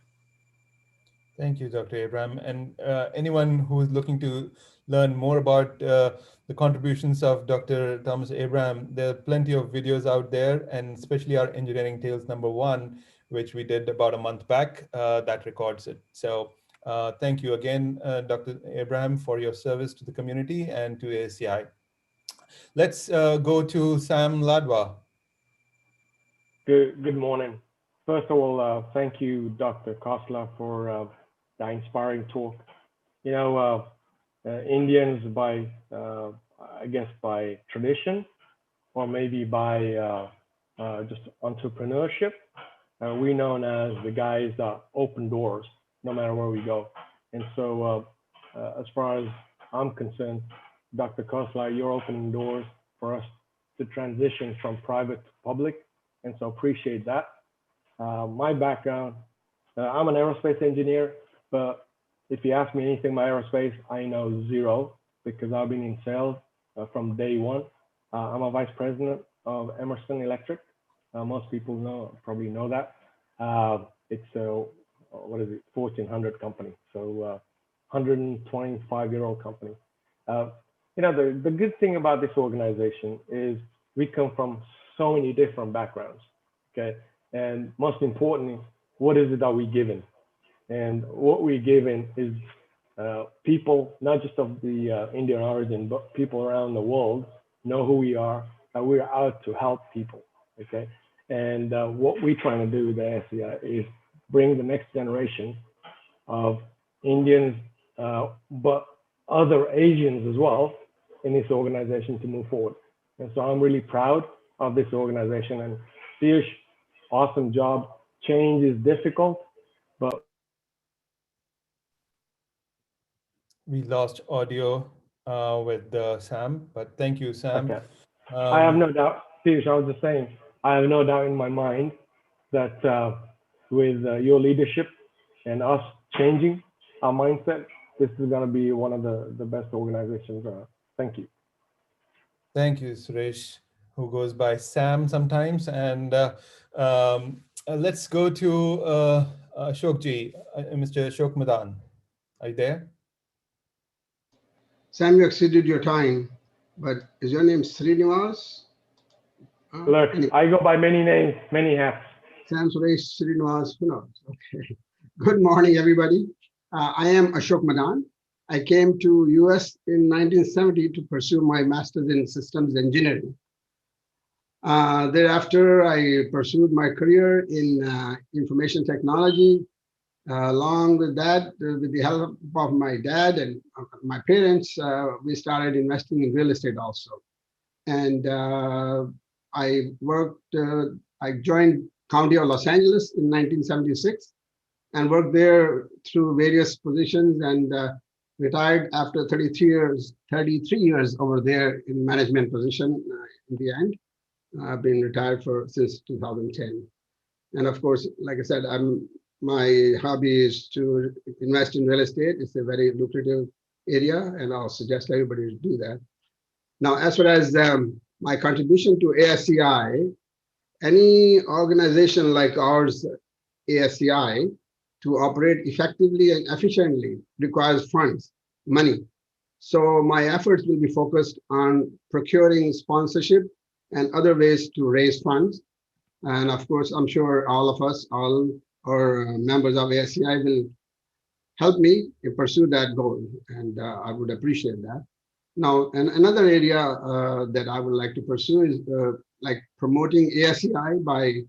Thank you, Dr. Abraham. And anyone who is looking to learn more about the contributions of Dr. Thomas Abraham, there are plenty of videos out there, and especially our Engineering Tales #1, which we did about a month back, that records it. So thank you again, Dr. Abraham, for your service to the community and to ASEI. Let's go to Sam Ladwa. Good morning. First of all, thank you, Dr. Khosla, for the inspiring talk. You know, Indians I guess by tradition, or maybe by just entrepreneurship, we known as the guys that open doors no matter where we go. And so as far as I'm concerned, Dr. Khosla, you're opening doors for us to transition from private to public. And so appreciate that. My background, I'm an aerospace engineer, but if you ask me anything about aerospace, I know zero because I've been in sales from day one. I'm a vice president of Emerson Electric. Most people probably know that. It's a, what is it, 1400 company. So 125-year-old company. You know, the good thing about this organization is we come from so many different backgrounds, okay? And most importantly, what is it that we're given? And what we're given is people, not just of the Indian origin, but people around the world know who we are, that we're out to help people, okay? And what we're trying to do with the ASEI is bring the next generation of Indians, but other Asians as well in this organization to move forward. And so I'm really proud of this organization. And Piyush, awesome job. Change is difficult, but We lost audio with Sam, but thank you, Sam. okay. I have no doubt, Piyush, I was just saying, I have no doubt in my mind that with your leadership and us changing our mindset, this is going to be one of the best organizations. Thank you. Thank you, Suresh, who goes by Sam sometimes. And let's go to Ashokji, Mr. Ashok Madan. Are you there? Sam, you exceeded your time, but is your name Srinivas? Look, Anyway, I go by many names, many hats. Sam, Suresh, Srinivas, who knows? Okay. Good morning, everybody. I am Ashok Madan. I came to US in 1970 to pursue my master's in systems engineering. Thereafter, I pursued my career in information technology. Along with that, with the help of my dad and my parents, we started investing in real estate also. And I joined County of Los Angeles in 1976 and worked there through various positions and retired after 33 years over there in management position in the end. I've been retired since 2010. And of course, like I said, my hobby is to invest in real estate. It's a very lucrative area, and I'll suggest everybody to do that. Now, as far as my contribution to ASEI, any organization like ours, ASEI, to operate effectively and efficiently requires funds, money. So my efforts will be focused on procuring sponsorship and other ways to raise funds. And of course, I'm sure all of us, all our members of ASEI will help me to pursue that goal. And I would appreciate that. Now, and another area that I would like to pursue is like promoting ASEI by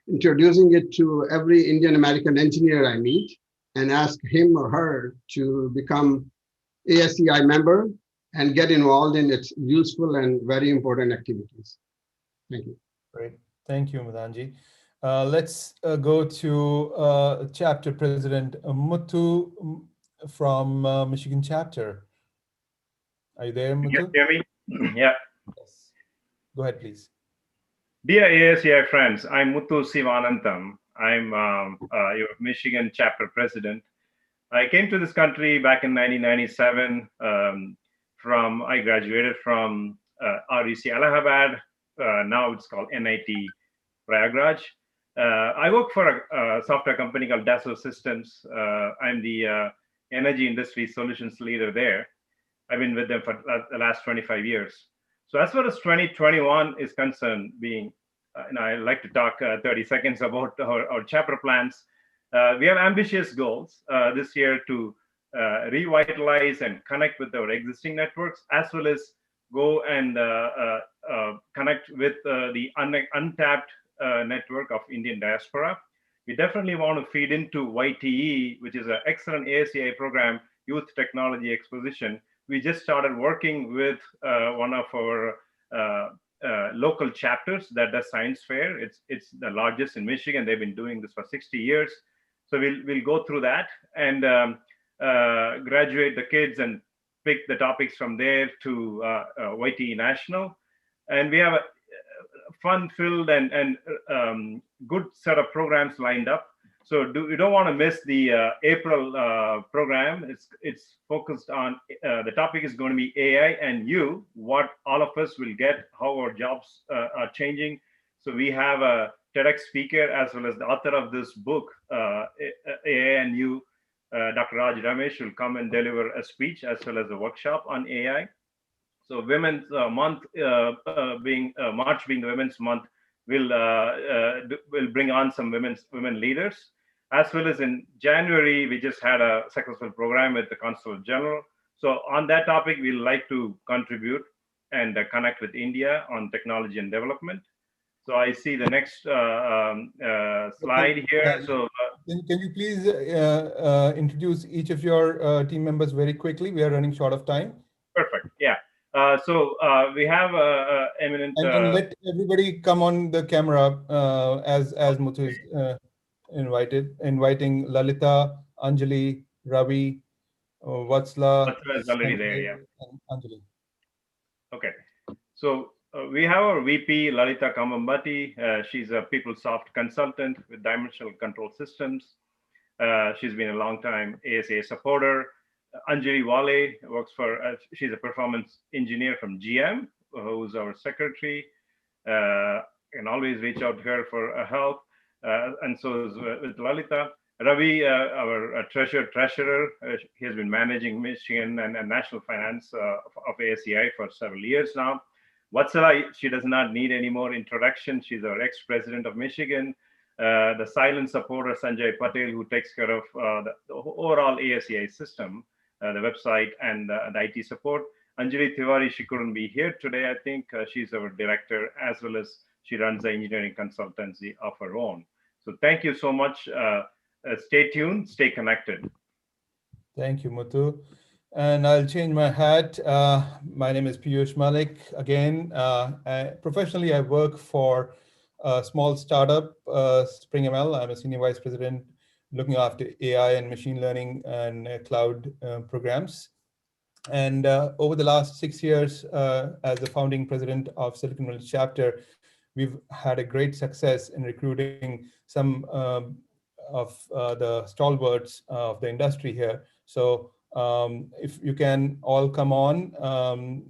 introducing it to every Indian American engineer I meet and ask him or her to become ASEI member and get involved in its useful and very important activities. Thank you. Great. Thank you, Madanji. Let's go to chapter president Muthu from Michigan chapter. Are you there, Muthu? You hear me? Yeah. Yes. Go ahead, please. Dear ASEI friends, I'm Muthu Sivanantham. I'm your Michigan chapter president. I came to this country back in 1997 I graduated from REC Allahabad. Now it's called NIT Prayagraj. I work for a software company called Dassault Systems. I'm the energy industry solutions leader there. I've been with them for the last 25 years. So as far as 2021 is concerned, being, I like to talk 30 seconds about our chapter plans. We have ambitious goals this year to revitalize and connect with our existing networks, as well as go and connect with the untapped network of Indian diaspora. We definitely want to feed into YTE, which is an excellent ASEI program, Youth Technology Exposition. We just started working with one of our local chapters that does science fair. It's the largest in Michigan. They've been doing this for 60 years. So we'll go through that and graduate the kids and pick the topics from there to YTE National. And we have a fun-filled and good set of programs lined up. So you don't want to miss the April program. It's focused on, the topic is going to be AI and you, what all of us will get, how our jobs are changing. So we have a TEDx speaker as well as the author of this book, AI and you, Dr. Raj Ramesh, will come and deliver a speech as well as a workshop on AI. So Women's Month being March being the Women's Month, will bring on some women leaders. As well as in January, we just had a successful program with the Consul General. So on that topic, we'd like to contribute and connect with India on technology and development. So I see the next slide here. So can you please introduce each of your team members very quickly? We are running short of time. Perfect. Yeah. So we have eminent. And let everybody come on the camera as Muthu is inviting Lalita, Anjali, Ravi, Vatsla. Vatsla is already there, yeah. And Anjali. Okay. So we have our VP, Lalita Kamambati. She's a PeopleSoft consultant with Dimensional Control Systems. She's been a long time ASA supporter. Anjali Wale works for, she's a performance engineer from GM, who's our secretary. Can always reach out to her for help. And so is with Lalita. Ravi, our treasurer, he has been managing Michigan and national finance of ASEI for several years now. Vatsala, she does not need any more introduction. She's our ex-president of Michigan. The silent supporter, Sanjay Patel, who takes care of the overall ASEI system, the website and the IT support. Anjali Tiwari, she couldn't be here today. I think she's our director, as well as she runs the engineering consultancy of her own. So thank you so much. Stay tuned, stay connected. Thank you, Muthu. And I'll change my hat. My name is Piyush Malik. Again, professionally, I work for a small startup, SpringML. I'm a senior vice president looking after AI and machine learning and cloud programs. And over the last 6 years, as the founding president of Silicon Valley chapter, we've had a great success in recruiting some of the stalwarts of the industry here. So if you can all come on,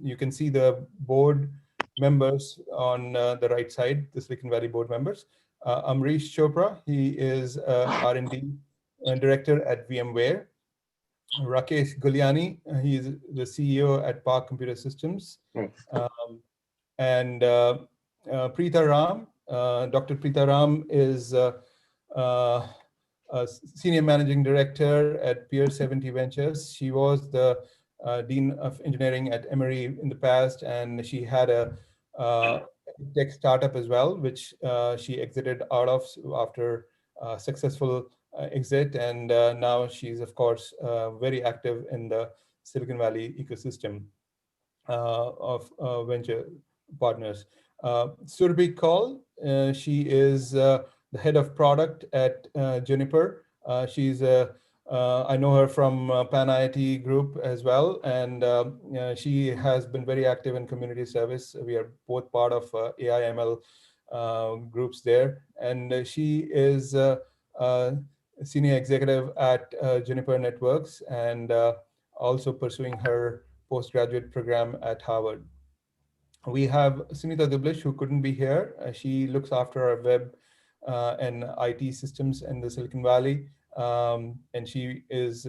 you can see the board members on the right side, the Silicon Valley board members. Amrish Chopra, he is R&D director at VMware. Rakesh Guliani, he is the CEO at Park Computer Systems. And Preeta Ram, Dr. Preeta Ram is senior managing director at Pier 70 Ventures. She was the dean of engineering at Emory in the past, and she had a tech startup as well, which she exited out of after a successful exit. And now she's, of course, very active in the Silicon Valley ecosystem of venture partners. Surbhi Kaul, she is the head of product at Juniper. She's I know her from Pan IIT Group as well, and she has been very active in community service. We are both part of AI ML groups there, and she is a senior executive at Juniper Networks and also pursuing her postgraduate program at Harvard. We have Sunita Dublish, who couldn't be here. She looks after our web and IT systems in the Silicon Valley. And she is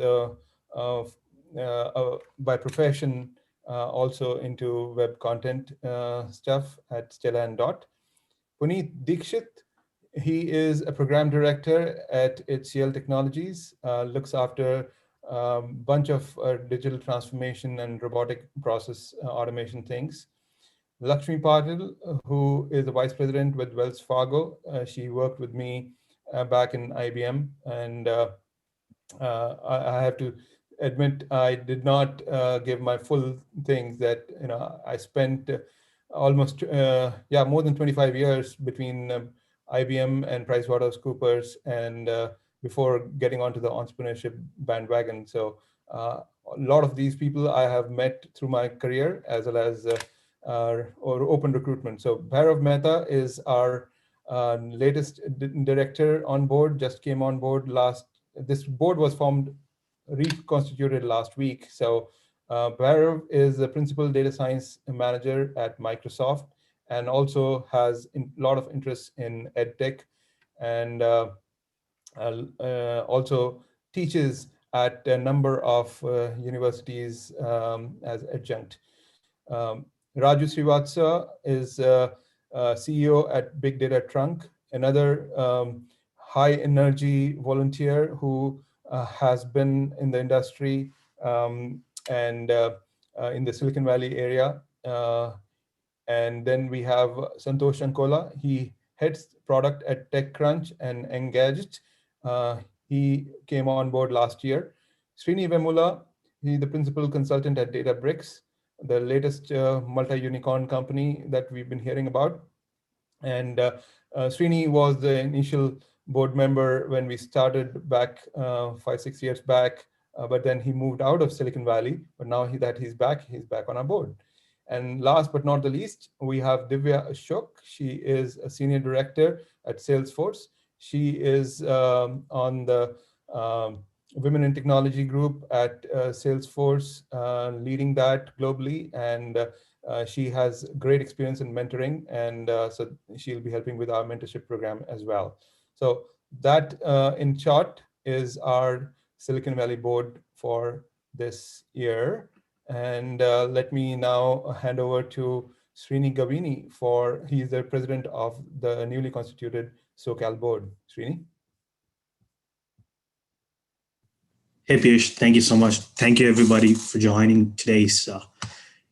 by profession also into web content stuff at Stella and Dot. Puneet Dikshit, he is a program director at HCL Technologies, looks after a bunch of digital transformation and robotic process automation things. Lakshmi Patil, who is the vice president with Wells Fargo, she worked with me back in IBM, and I have to admit I did not give my full things. That I spent almost more than 25 years between IBM and PricewaterhouseCoopers, and before getting onto the entrepreneurship bandwagon. So a lot of these people I have met through my career, as well as or open recruitment. So Bhairav Mehta is our latest director on board, just came on board this board was formed, reconstituted last week. So Bhairav is the principal data science manager at Microsoft, and also has a lot of interest in EdTech, and also teaches at a number of universities as adjunct. Raju Srivatsa is CEO at Big Data Trunk, another high energy volunteer who has been in the industry and in the Silicon Valley area. And then we have Santosh Ankola. He heads product at TechCrunch and Engaged. He came on board last year. Srini Vemula, he's the principal consultant at Databricks, the latest multi-unicorn company that we've been hearing about. And Srini was the initial board member when we started back 5-6 years back, but then he moved out of Silicon Valley. But now that he's back on our board. And last but not the least, we have Divya Ashok. She is a senior director at Salesforce. She is on the Women in Technology group at Salesforce, leading that globally. And she has great experience in mentoring, and so she'll be helping with our mentorship program as well. So that in short is our Silicon Valley board for this year. And let me now hand over to Srini Gavini he's the president of the newly constituted SoCal board. Srini. Hey, Piyush, thank you so much. Thank you, everybody, for joining today's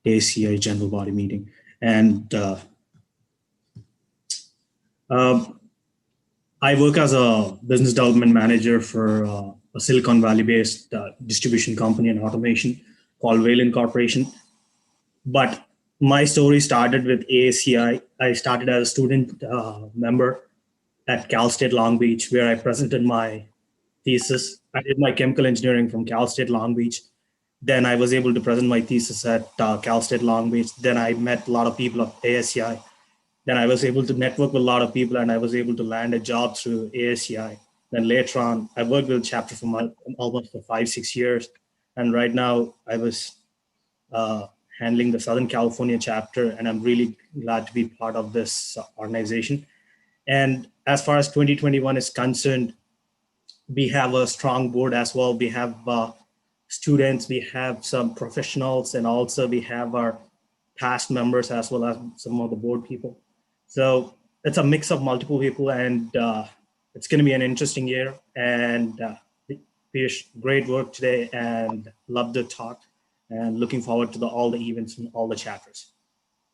ASEI General Body meeting. And I work as a business development manager for a Silicon Valley-based distribution company and automation called Wayland Corporation. But my story started with ASEI. I started as a student member at Cal State Long Beach, where I presented my thesis. I did my chemical engineering from Cal State Long Beach. Then I was able to present my thesis at Cal State Long Beach. Then I met a lot of people at ASEI. Then I was able to network with a lot of people, and I was able to land a job through ASEI. Then later on, I worked with Chapter for almost for 5-6 years. And right now I was handling the Southern California chapter, and I'm really glad to be part of this organization. And as far as 2021 is concerned, we have a strong board as well. We have students, we have some professionals, and also we have our past members as well as some of the board people. So it's a mix of multiple people, and it's going to be an interesting year. And Piyush, great work today, and love the talk, and looking forward to all the events and all the chapters.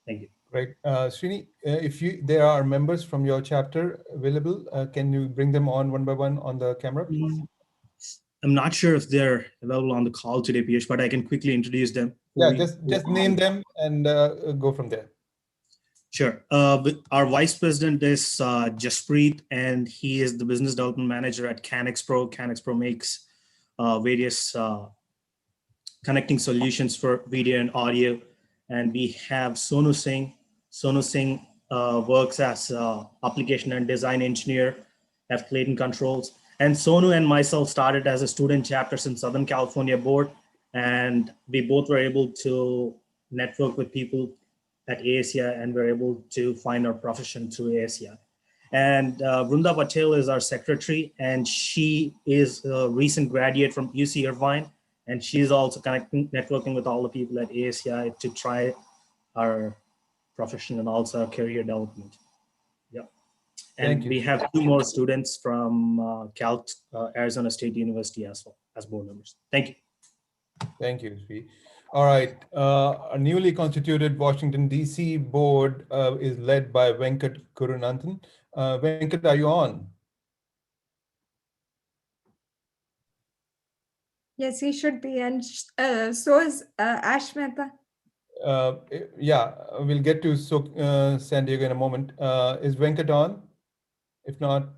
Thank you. Great. Srini, if there are members from your chapter available, can you bring them on one by one on the camera, please? I'm not sure if they're available on the call today, Piyush, but I can quickly introduce them. Yeah, just name them and go from there. Sure. Our vice president is Jaspreet, and he is the business development manager at CanExpro. CanExpro makes various connecting solutions for video and audio. And we have Sonu Singh. Sonu Singh works as application and design engineer at Clayton Controls. And Sonu and myself started as a student chapters in Southern California board. And we both were able to network with people at ASEI, and we're able to find our profession through ASEI. And Vrunda Patel is our secretary, and she is a recent graduate from UC Irvine, and she's also networking with all the people at ASEI to try our profession and also our career development. Yeah. And we have 2 more students from Arizona State University as well as board members. Thank you. Thank you, Sri. All right. A newly constituted Washington, D.C. board is led by Venkat Kurunanthan. Venkat, are you on? Yes, he should be. And so is Ash Mehta. Yeah, we'll get to San Diego in a moment. Is Venkat on? If not,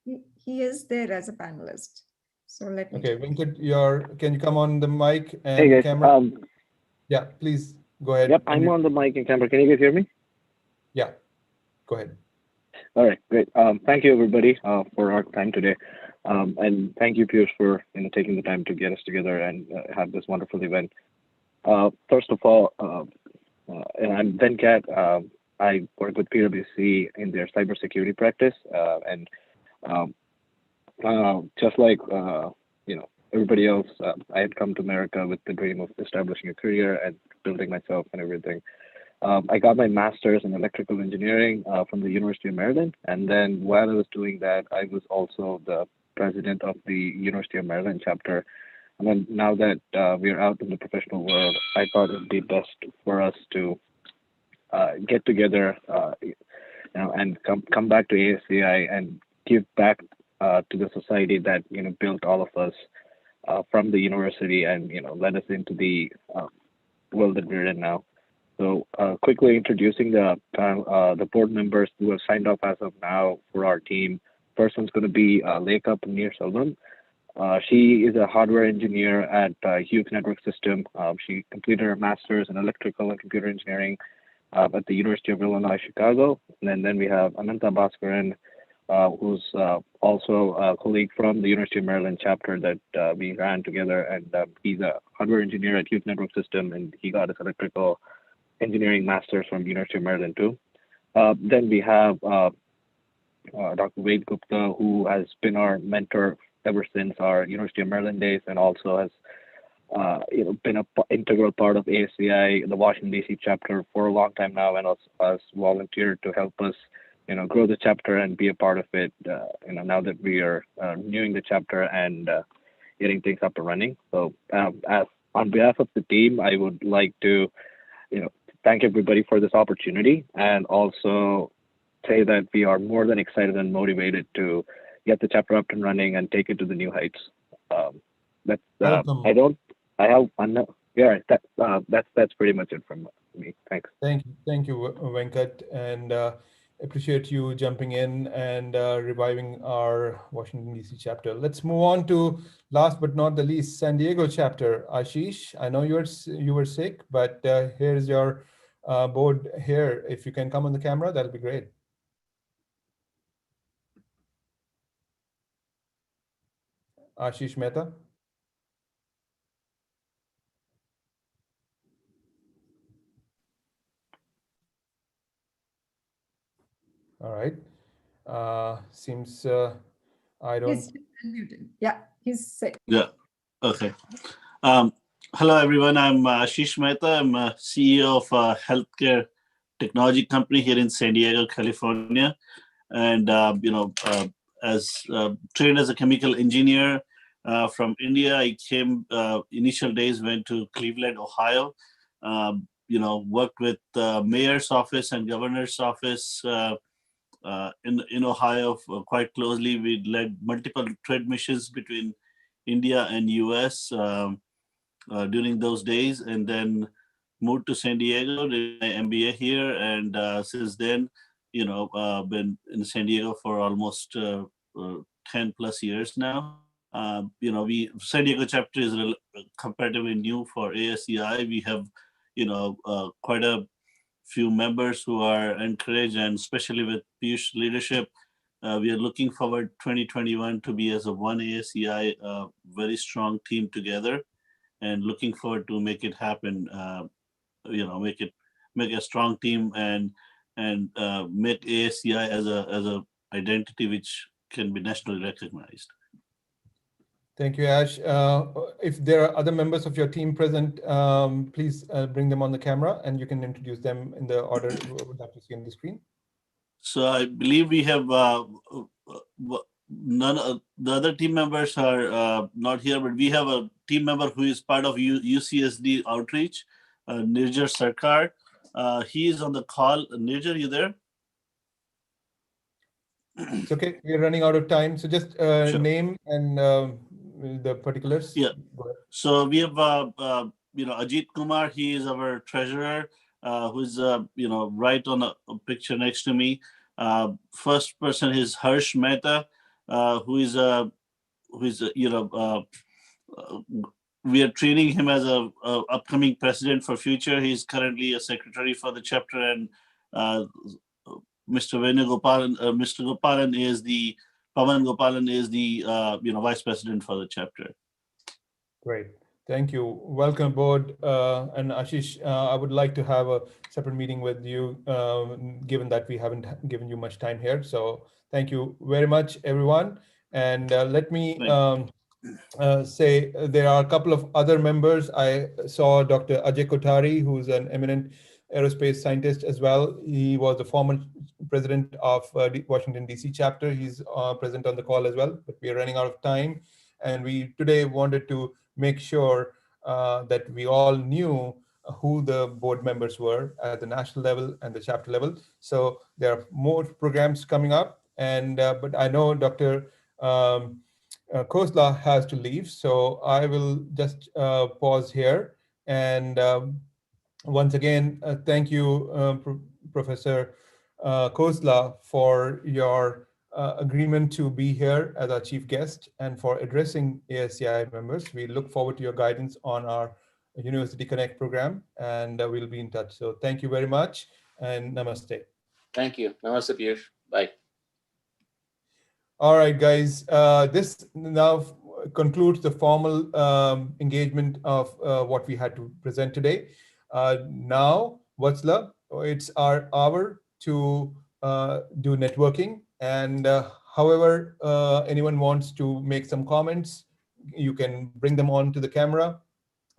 he is there as a panelist. So let me. Okay, Venkat, can you come on the mic and hey guys, camera? Yeah, please go ahead. Yep, I'm on the mic and camera. Can you guys hear me? Yeah, go ahead. All right, great. Thank you everybody for our time today, and thank you Piyush for taking the time to get us together and have this wonderful event. First of all, and I'm Venkat. I work with PwC in their cybersecurity practice, and just like everybody else, I had come to America with the dream of establishing a career and building myself and everything. I got my master's in electrical engineering from the University of Maryland, and then while I was doing that, I was also the president of the University of Maryland chapter. And then now that we are out in the professional world, I thought it would be best for us to get together, and come back to ASEI and give back to the society that built all of us from the university and led us into the world that we're in now. So quickly introducing the board members who have signed up as of now for our team. First one's going to be Lekha Paneer-Selvam. She is a hardware engineer at Hughes Network System. She completed her master's in electrical and computer engineering at the University of Illinois, Chicago. And then we have Ananta Bhaskaran, who's also a colleague from the University of Maryland chapter that we ran together. And he's a hardware engineer at Hughes Network System, and he got his electrical engineering master's from the University of Maryland too. Then we have Dr. Ved Gupta, who has been our mentor ever since our University of Maryland days, and also has been an integral part of ASEI, the Washington DC chapter, for a long time now, and has volunteered to help us, grow the chapter and be a part of it. Now that we are renewing the chapter and getting things up and running. So, as on behalf of the team, I would like to, thank everybody for this opportunity, and also say that we are more than excited and motivated to get the chapter up and running and take it to the new heights. That's pretty much it from me. Thanks. Thank you, Venkat, and appreciate you jumping in and reviving our Washington DC chapter. Let's move on to last but not the least, San Diego chapter. Ashish, I know you were sick, but here's your board here. If you can come on the camera, that'll be great. Ashish Mehta. All right. Seems I don't. He's unmuted. Yeah, he's sick. Yeah. Okay. Hello, everyone. I'm Ashish Mehta. I'm CEO of a healthcare technology company here in San Diego, California. And, as trained as a chemical engineer from India, I came, initial days went to Cleveland, Ohio, worked with the mayor's office and governor's office in Ohio quite closely. We led multiple trade missions between India and US during those days, and then moved to San Diego, did my MBA here, and since then, been in San Diego for almost 10 plus years now. San Diego chapter is comparatively new for ASEI. We have, quite a few members who are encouraged, and especially with Piyush's leadership, we are looking forward 2021 to be as a one ASEI, very strong team together, and looking forward to make it happen. Make a strong team and and make ASEI as a identity which can be nationally recognized. Thank you, Ash. If there are other members of your team present, please bring them on the camera and you can introduce them in the order that you see on the screen. So I believe we have none of the other team members are not here, but we have a team member who is part of UCSD outreach, Nirjar Sarkar. He is on the call. Nirjar, you there? It's okay. We're running out of time. So just Sure. name and the particulars. Yeah. So we have Ajit Kumar. He is our treasurer, who's right on a picture next to me. First person is Harsh Mehta, who is we are training him as a upcoming president for future. He's currently a secretary for the chapter, and Mr. Venugopalan, Pavan Gopalan is the vice president for the chapter. Great. Thank you. Welcome aboard. And Ashish, I would like to have a separate meeting with you, given that we haven't given you much time here. So thank you very much, everyone. And let me say there are a couple of other members. I saw Dr. Ajay Kothari, who's an eminent aerospace scientist as well. He was the former president of Washington, D.C. chapter. He's present on the call as well, but we are running out of time. And we today wanted to make sure that we all knew who the board members were at the national level and the chapter level. So there are more programs coming up, and but I know Dr. Khosla has to leave, so I will just pause here. And once again, thank you, Professor Khosla, for your agreement to be here as our chief guest and for addressing ASEI members. We look forward to your guidance on our University Connect program, and we'll be in touch. So thank you very much, and namaste. Thank you. Namaste, Piyush. Bye. All right, guys. This now concludes the formal engagement of what we had to present today. Now, Vatsala, it's our hour to do networking. And however anyone wants to make some comments, you can bring them on to the camera.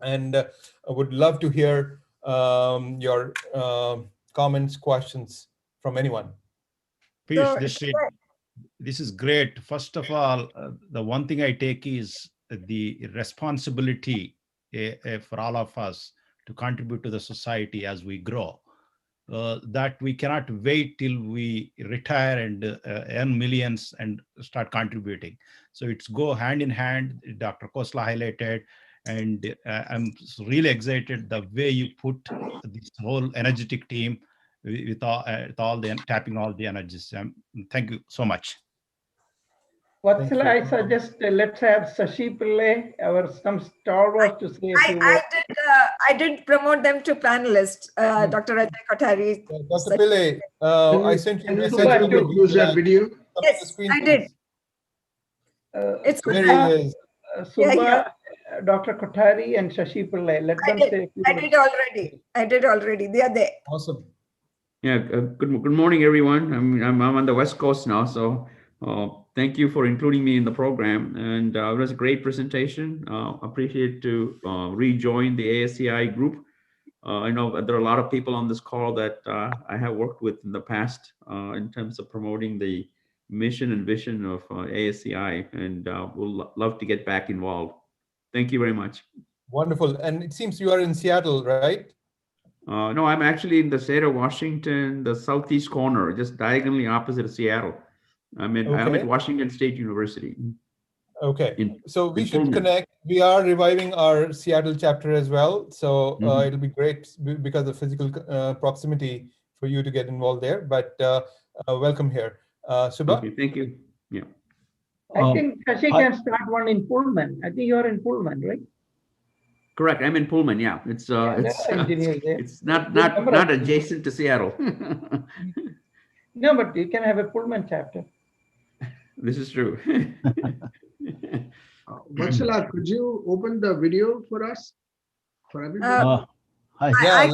And I would love to hear your comments, questions from anyone. Piyush, this is great. First of all, the one thing I take is the responsibility for all of us to contribute to the society as we grow. That we cannot wait till we retire and earn millions and start contributing. So it's go hand in hand, Dr. Khosla highlighted, and I'm really excited the way you put this whole energetic team with all the tapping all the energies. Thank you so much. Vatsala, I suggest let's have Sashi Pillai, some stalwart to say a few words. I did promote them to panelists, Dr. Ajay Kothari. Dr. Pillai, I sent you a message. Use that video. Yes, I did. It's Subha, Dr. Kothari and Sashi Pillai. Let them say a few words. I did already. They are there. Awesome. Yeah, good morning, everyone. I'm on the West Coast now, so thank you for including me in the program. And it was a great presentation. Appreciate to rejoin the ASEI group. I know there are a lot of people on this call that I have worked with in the past in terms of promoting the mission and vision of ASEI, and we'll love to get back involved. Thank you very much. Wonderful. And it seems you are in Seattle, right? No, I'm actually in the state of Washington, the southeast corner, just diagonally opposite of Seattle. I'm at Washington State University. Okay. So we should connect. We are reviving our Seattle chapter as well. So it'll be great because of physical proximity for you to get involved there. But welcome here. Subha? Okay, thank you. Yeah. I think Shashi can start one in Pullman. I think you're in Pullman, right? Correct. I'm in Pullman. Yeah, it's not adjacent to Seattle. No, but you can have a Pullman chapter. This is true. Vatsala, could you open the video for us? For everybody? Hi. Yeah,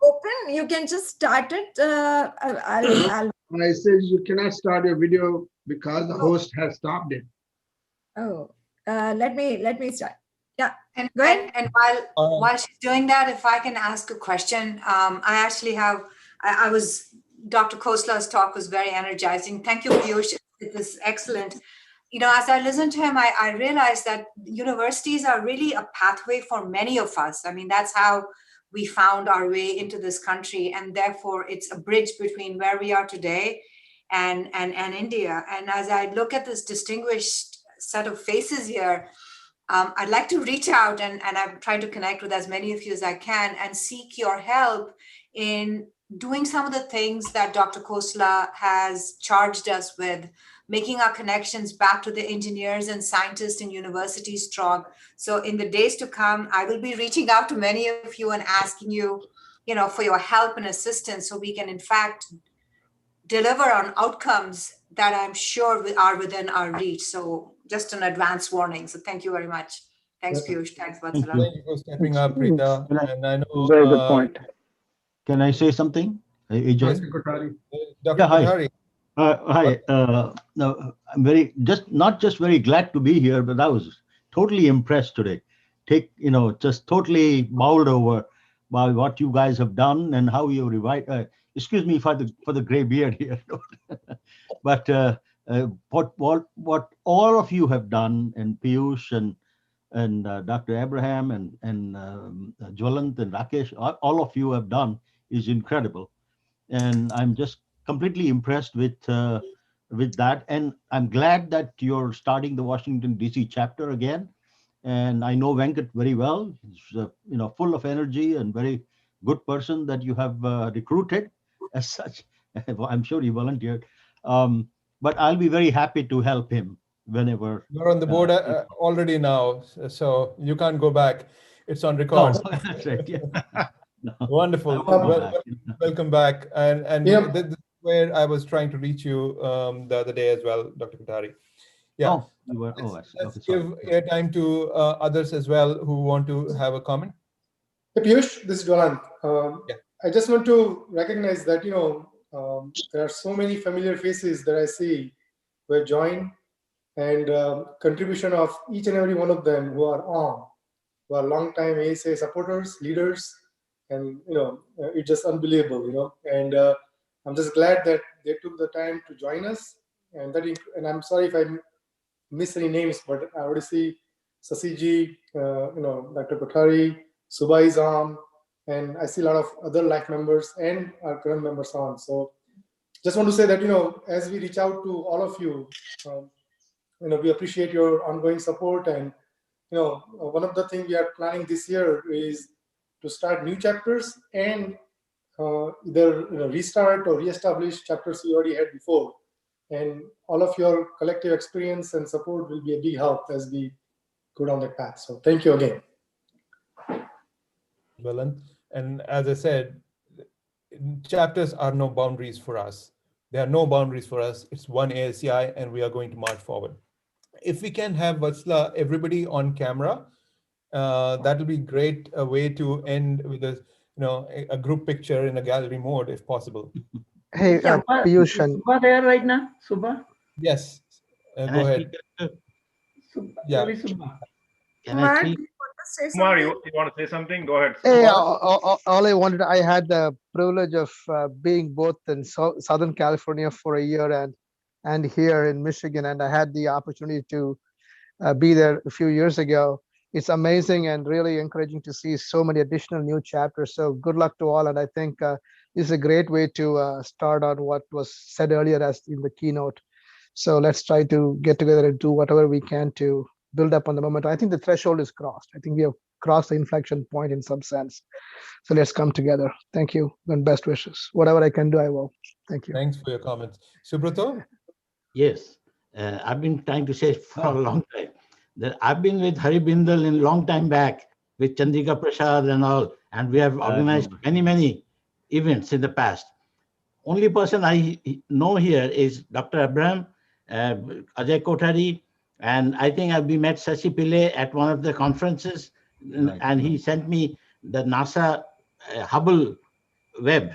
open. You can just start it. I'll I said you cannot start your video because the host has stopped it. Oh, let me start. Yeah, and go ahead. and while she's doing that, if I can ask a question, I actually have. I was Dr. Khosla's talk was very energizing. Thank you, Piyush. It was excellent. You know, as I listened to him, I realized that universities are really a pathway for many of us. I mean, that's how we found our way into this country, and therefore it's a bridge between where we are today and India. And as I look at this distinguished set of faces here, I'd like to reach out and I'm trying to connect with as many of you as I can and seek your help in doing some of the things that Dr. Khosla has charged us with, making our connections back to the engineers and scientists in universities strong. So in the days to come, I will be reaching out to many of you and asking you, you know, for your help and assistance so we can in fact deliver on outcomes that I'm sure are within our reach. So just an advance warning. So thank you very much. Thanks, Piyush. Thanks, Vatsala. Thank you for stepping up, Rita. And I know very good point. Can I say something? Ajay? Yes, Kothari. Dr. Yeah, hi. Kothari. Hi. No, I'm not just very glad to be here, but I was totally impressed today. Just totally bowled over by what you guys have done and how you revived. Excuse me for the gray beard here, but what all of you have done, and Piyush and Dr. Abraham and Jwalant and Rakesh, all of you have done is incredible, and I'm just completely impressed with that. And I'm glad that you're starting the Washington D.C. chapter again. And I know Venkat very well. He's full of energy and very good person that you have recruited as such. I'm sure he volunteered. But I'll be very happy to help him whenever. You're on the board already now, so you can't go back. It's on record. No, that's right. Yeah. No, Wonderful. Welcome back. And this is where I was trying to reach you the other day as well, Dr. Kothari. Yeah. Oh, you were. Let's give airtime to others as well who want to have a comment. Hey, Piyush, this is Jwalant. I just want to recognize that, there are so many familiar faces that I see who have joined, and contribution of each and every one of them who are long-time ASEI supporters, leaders, and it's just unbelievable, and I'm just glad that they took the time to join us, and I'm sorry if I miss any names, but I already see Sasiji, Dr. Kothari, Subha is on, and I see a lot of other life members and our current members on. So just want to say that, as we reach out to all of you, we appreciate your ongoing support. And, one of the things we are planning this year is to start new chapters and either restart or reestablish chapters we already had before. And all of your collective experience and support will be a big help as we go down that path. So thank you again. Well, and as I said, chapters are no boundaries for us. There are no boundaries for us. It's one ASEI, and we are going to march forward. If we can have Vatsala, everybody on camera, that will be great. A way to end with a group picture in a gallery mode, if possible. Hey, Piyush, Subha there right now? Subha? Yes. Go ahead. Yeah. Subha. Kumar, you want to say something? Go ahead. Hey, all I wanted, I had the privilege of being both in Southern California for a year and here in Michigan, and I had the opportunity to be there a few years ago. It's amazing and really encouraging to see so many additional new chapters. So good luck to all, and I think this is a great way to start on what was said earlier as in the keynote. So let's try to get together and do whatever we can to build up on the moment. I think the threshold is crossed. I think we have crossed the inflection point in some sense. So let's come together. Thank you and best wishes. Whatever I can do, I will. Thank you. Thanks for your comments. Subrata? Yes, I've been trying to say for a long time that I've been with Hari Bindal in a long time back with Chandrika Prasad and all, and we have organized many events in the past. Only person I know here is Dr. Abraham, Ajay Kothari, and I think we met Sashi Pillai at one of the conferences, and he sent me the NASA Hubble web,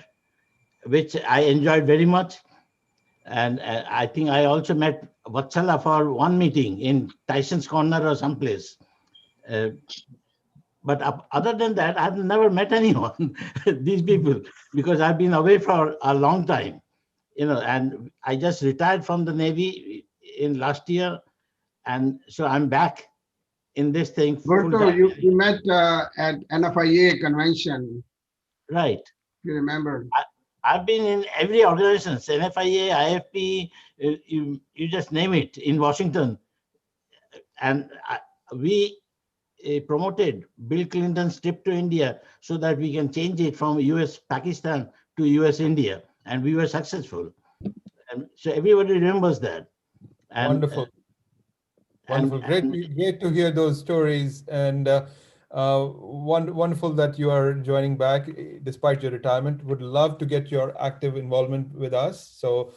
which I enjoyed very much. And I think I also met Vatsala for one meeting in Tyson's Corner or someplace. But other than that, I've never met anyone, these people, because I've been away for a long time, and I just retired from the Navy in last year. And so I'm back in this thing full Berto, time. you met at NFIA convention. Right. You remember? I've been in every organization, NFIA, IFP, you just name it, in Washington. And we promoted Bill Clinton's trip to India so that we can change it from US Pakistan to US India, and we were successful. And so everybody remembers that. And, wonderful. Wonderful. Great to hear those stories. And wonderful that you are joining back despite your retirement. Would love to get your active involvement with us. So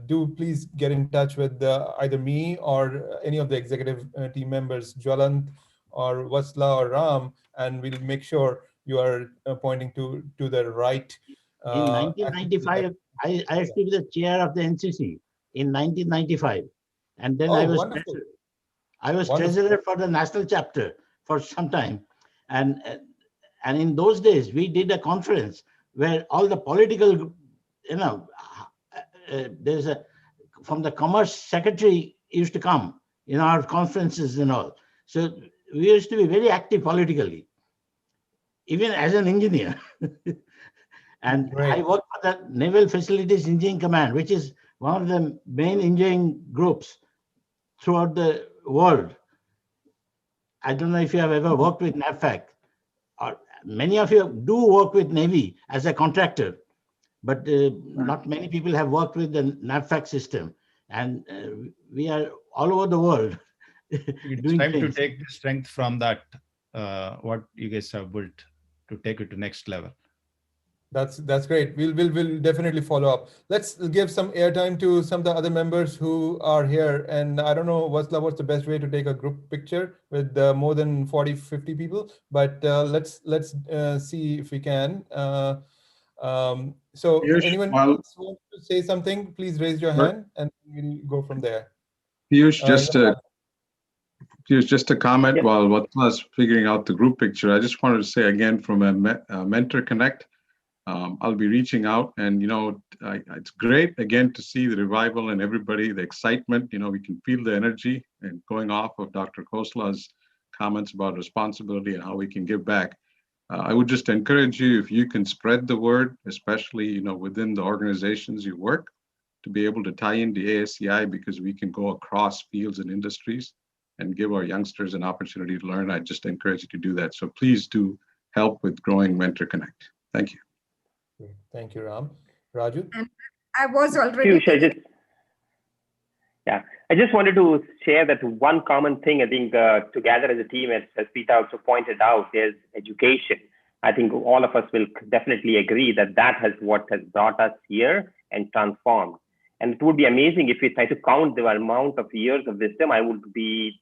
do please get in touch with either me or any of the executive team members, Jwalant or Vasla or Ram, and we'll make sure you are pointing to the right. In 1995, I used to be the chair of the NCC in 1995. And then I was wonderful. treasurer for the national chapter for some time. And in those days, we did a conference where all the political, there's from the commerce secretary used to come in our conferences and all. So we used to be very active politically, even as an engineer. And I worked for the Naval Facilities Engineering Command, which is one of the main engineering groups throughout the world. I don't know if you have ever worked with NAVFAC, or many of you do work with Navy as a contractor, but not many people have worked with the NAVFAC system. And we are all over the world. It's time to take the strength from that, what you guys have built, to take it to next level. That's great. We'll definitely follow up. Let's give some airtime to some of the other members who are here. And I don't know, what's the best way to take a group picture with more than 40, 50 people, but let's see if we can. So anyone else want to say something, please raise your hand and we'll go from there. Piyush, just a comment while Vatla's figuring out the group picture. I just wanted to say again from a Mentor Connect, I'll be reaching out, and it's great again to see the revival and everybody, the excitement. We can feel the energy, and going off of Dr. Khosla's comments about responsibility and how we can give back. I would just encourage you, if you can spread the word, especially within the organizations you work, to be able to tie into ASEI, because we can go across fields and industries and give our youngsters an opportunity to learn. I just encourage you to do that. So please do help with growing Mentor Connect. Thank you. Thank you, Ram. Raju? And I was already... I just wanted to share that one common thing, I think, together as a team, as Peter also pointed out, is education. I think all of us will definitely agree that has what has brought us here and transformed. And it would be amazing if we try to count the amount of years of wisdom. I would be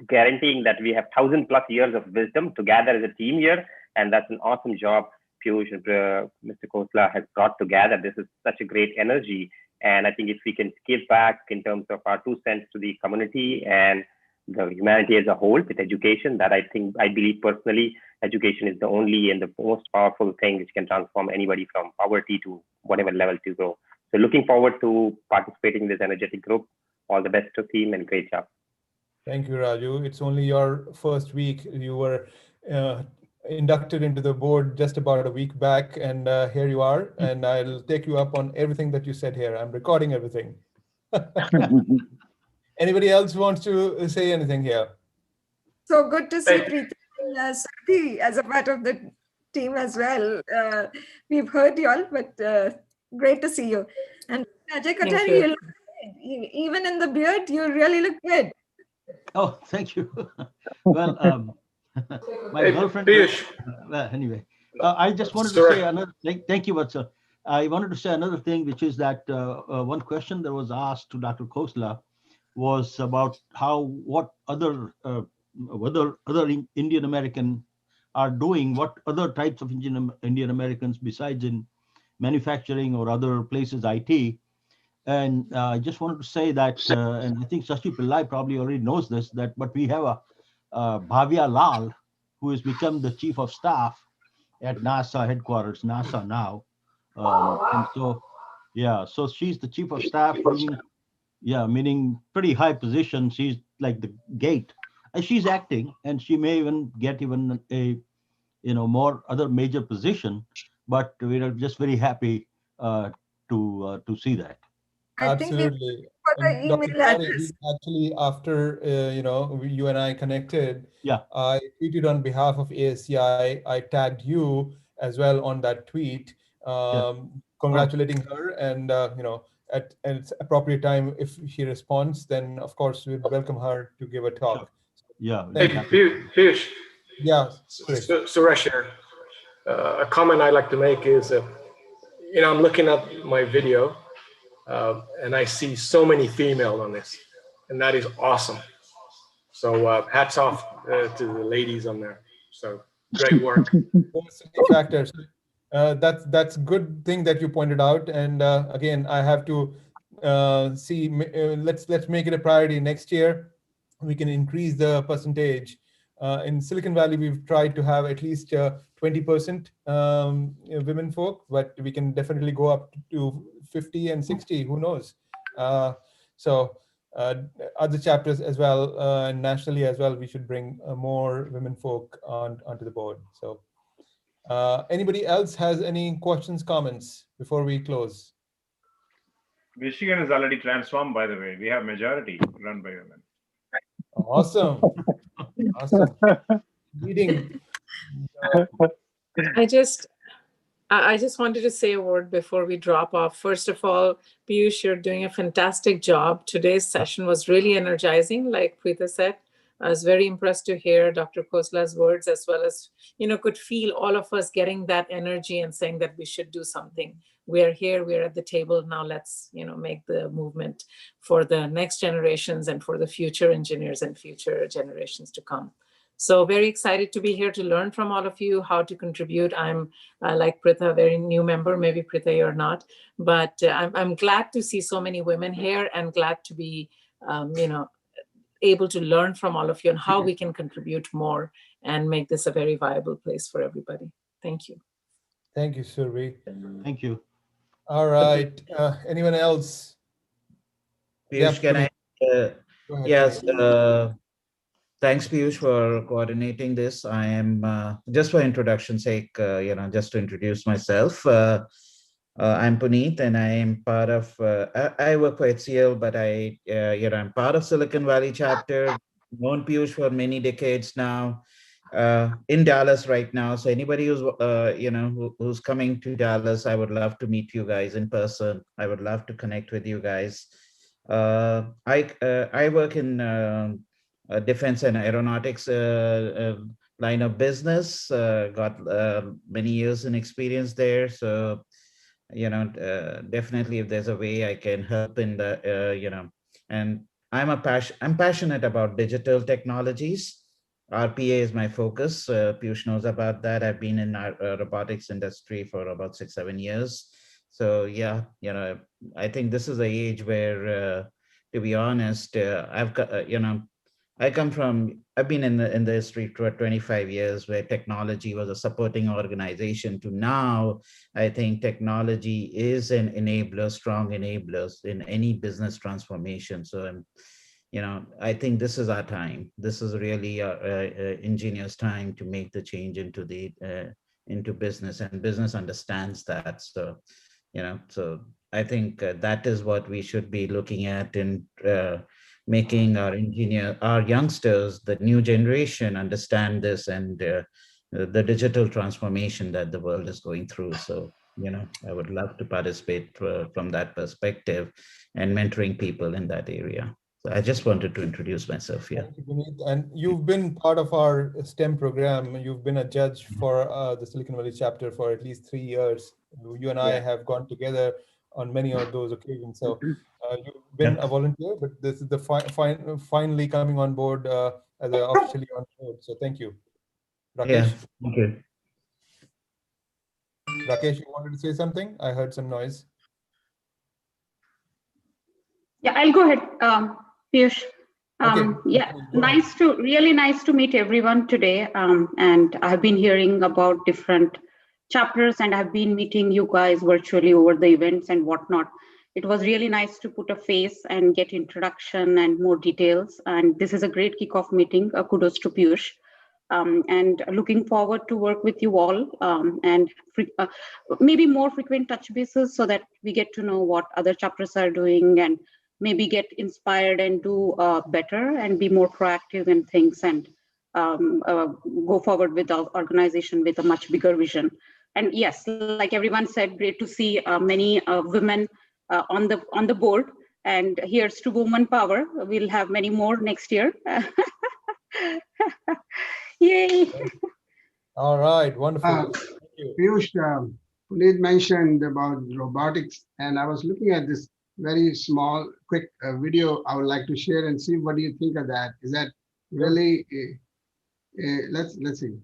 guaranteeing that we have 1,000+ years of wisdom together as a team here. And that's an awesome job Piyush and Mr. Khosla has brought together. This is such a great energy. And I think if we can give back in terms of our 2 cents to the community and the humanity as a whole with education, that I believe personally, education is the only and the most powerful thing which can transform anybody from poverty to whatever level to go. So looking forward to participating in this energetic group. All the best to team and great job. Thank you, Raju. It's only your first week. You were inducted into the board just about a week back, and here you are, and I'll take you up on everything that you said here. I'm recording everything. Anybody else wants to say anything here? So good to see Preeti as a part of the team as well. We've heard you all, but great to see you. And Ajay Kothari, you look good. Even in the beard, you really look good. Oh, thank you. Well, my girlfriend. Well, anyway, I just wanted to say another thing. Thank you, Vatsa. I wanted to say another thing, which is that one question that was asked to Dr. Khosla was about what other Indian American are doing, what other types of Indian Americans besides in manufacturing or other places, IT. And I just wanted to say that, and I think Shashi Pillai probably already knows this, that but we have a Bhavya Lal, who has become the chief of staff at NASA headquarters, NASA now. And so, yeah, so she's the chief of staff, meaning pretty high position. She's like the gate. And she's acting, and she may even get even a, more other major position. But we're just very happy to see that. I think we Absolutely. for the And Dr. email Tiwari, address. actually, after you and I connected, yeah, I tweeted on behalf of ASEI. I tagged you as well on that tweet, congratulating her, and at its appropriate time, if she responds, then of course we'd welcome her to give a talk. Yeah. Thank Hey, you. Piyush. Yeah, Suresh. Suresh here. A comment I like to make is, I'm looking at my video, and I see so many females on this, and that is awesome. So hats off to the ladies on there. So great work. Diversity factors. That's good thing that you pointed out. And again, I have to see. Let's make it a priority next year. We can increase the percentage. In Silicon Valley, we've tried to have at least 20% women folk, but we can definitely go up to 50 and 60. Who knows? So other chapters as well, and nationally as well, we should bring more women folk onto the board. So anybody else has any questions, comments before we close? Michigan is already transformed, by the way. We have majority run by women. Awesome. Awesome. Leading. I just wanted to say a word before we drop off. First of all, Piyush, you're doing a fantastic job. Today's session was really energizing, like Preeta said. I was very impressed to hear Dr. Khosla's words, as well as, could feel all of us getting that energy and saying that we should do something. We are here, we're at the table. Now let's, make the movement for the next generations and for the future engineers and future generations to come. So very excited to be here to learn from all of you how to contribute. I'm like Preeta, a very new member, maybe Preeta you're not, but I'm glad to see so many women here and glad to be, able to learn from all of you and how we can contribute more and make this a very viable place for everybody. Thank you. Thank you, Survi. Thank you. All right. Anyone else? Piyush, can I? Yes. Thanks, Piyush, for coordinating this. I am, just for introduction's sake, just to introduce myself. I'm Puneet, and I am part of, I work for HCL, but I'm part of Silicon Valley chapter, known Piyush for many decades now, in Dallas right now. So anybody who's, who's coming to Dallas, I would love to meet you guys in person. I would love to connect with you guys. I work in defense and aeronautics line of business, got many years in experience there. So, definitely if there's a way I can help in the, and I'm passionate about digital technologies. RPA is my focus. Piyush knows about that. I've been in our robotics industry for about 6-7 years. So yeah, I think this is the age where, to be honest, I've been in the industry for 25 years, where technology was a supporting organization, to now, I think technology is an enabler, strong enablers in any business transformation. So I think this is our time. This is really our engineers' time to make the change into business, and business understands that. So, so I think that is what we should be looking at in making our youngsters, the new generation, understand this and the digital transformation that the world is going through. So, I would love to participate from that perspective and mentoring people in that area. So I just wanted to introduce myself here. Thank you, Puneet. And you've been part of our STEM program. You've been a judge for the Silicon Valley chapter for at least 3 years. You and I have gone together on many of those occasions. So you've been a volunteer, but this is the finally coming on board as officially on board. So thank you. Rakesh? Yeah, okay. Rakesh, you wanted to say something? I heard some noise. Yeah, I'll go ahead, Piyush. Okay. Yeah, really nice to meet everyone today. And I've been hearing about different chapters, and I've been meeting you guys virtually over the events and whatnot. It was really nice to put a face and get introduction and more details. And this is a great kickoff meeting. Kudos to Piyush. And looking forward to work with you all and maybe more frequent touch bases so that we get to know what other chapters are doing and maybe get inspired and do better and be more proactive in things and go forward with our organization with a much bigger vision. And yes, like everyone said, great to see many women on the board. And here's to woman power. We'll have many more next year. Yay! All right, wonderful. Thank you. Piyush, Puneet mentioned about robotics, and I was looking at this very small, quick video I would like to share and see what do you think of that. Is that really? Let's see.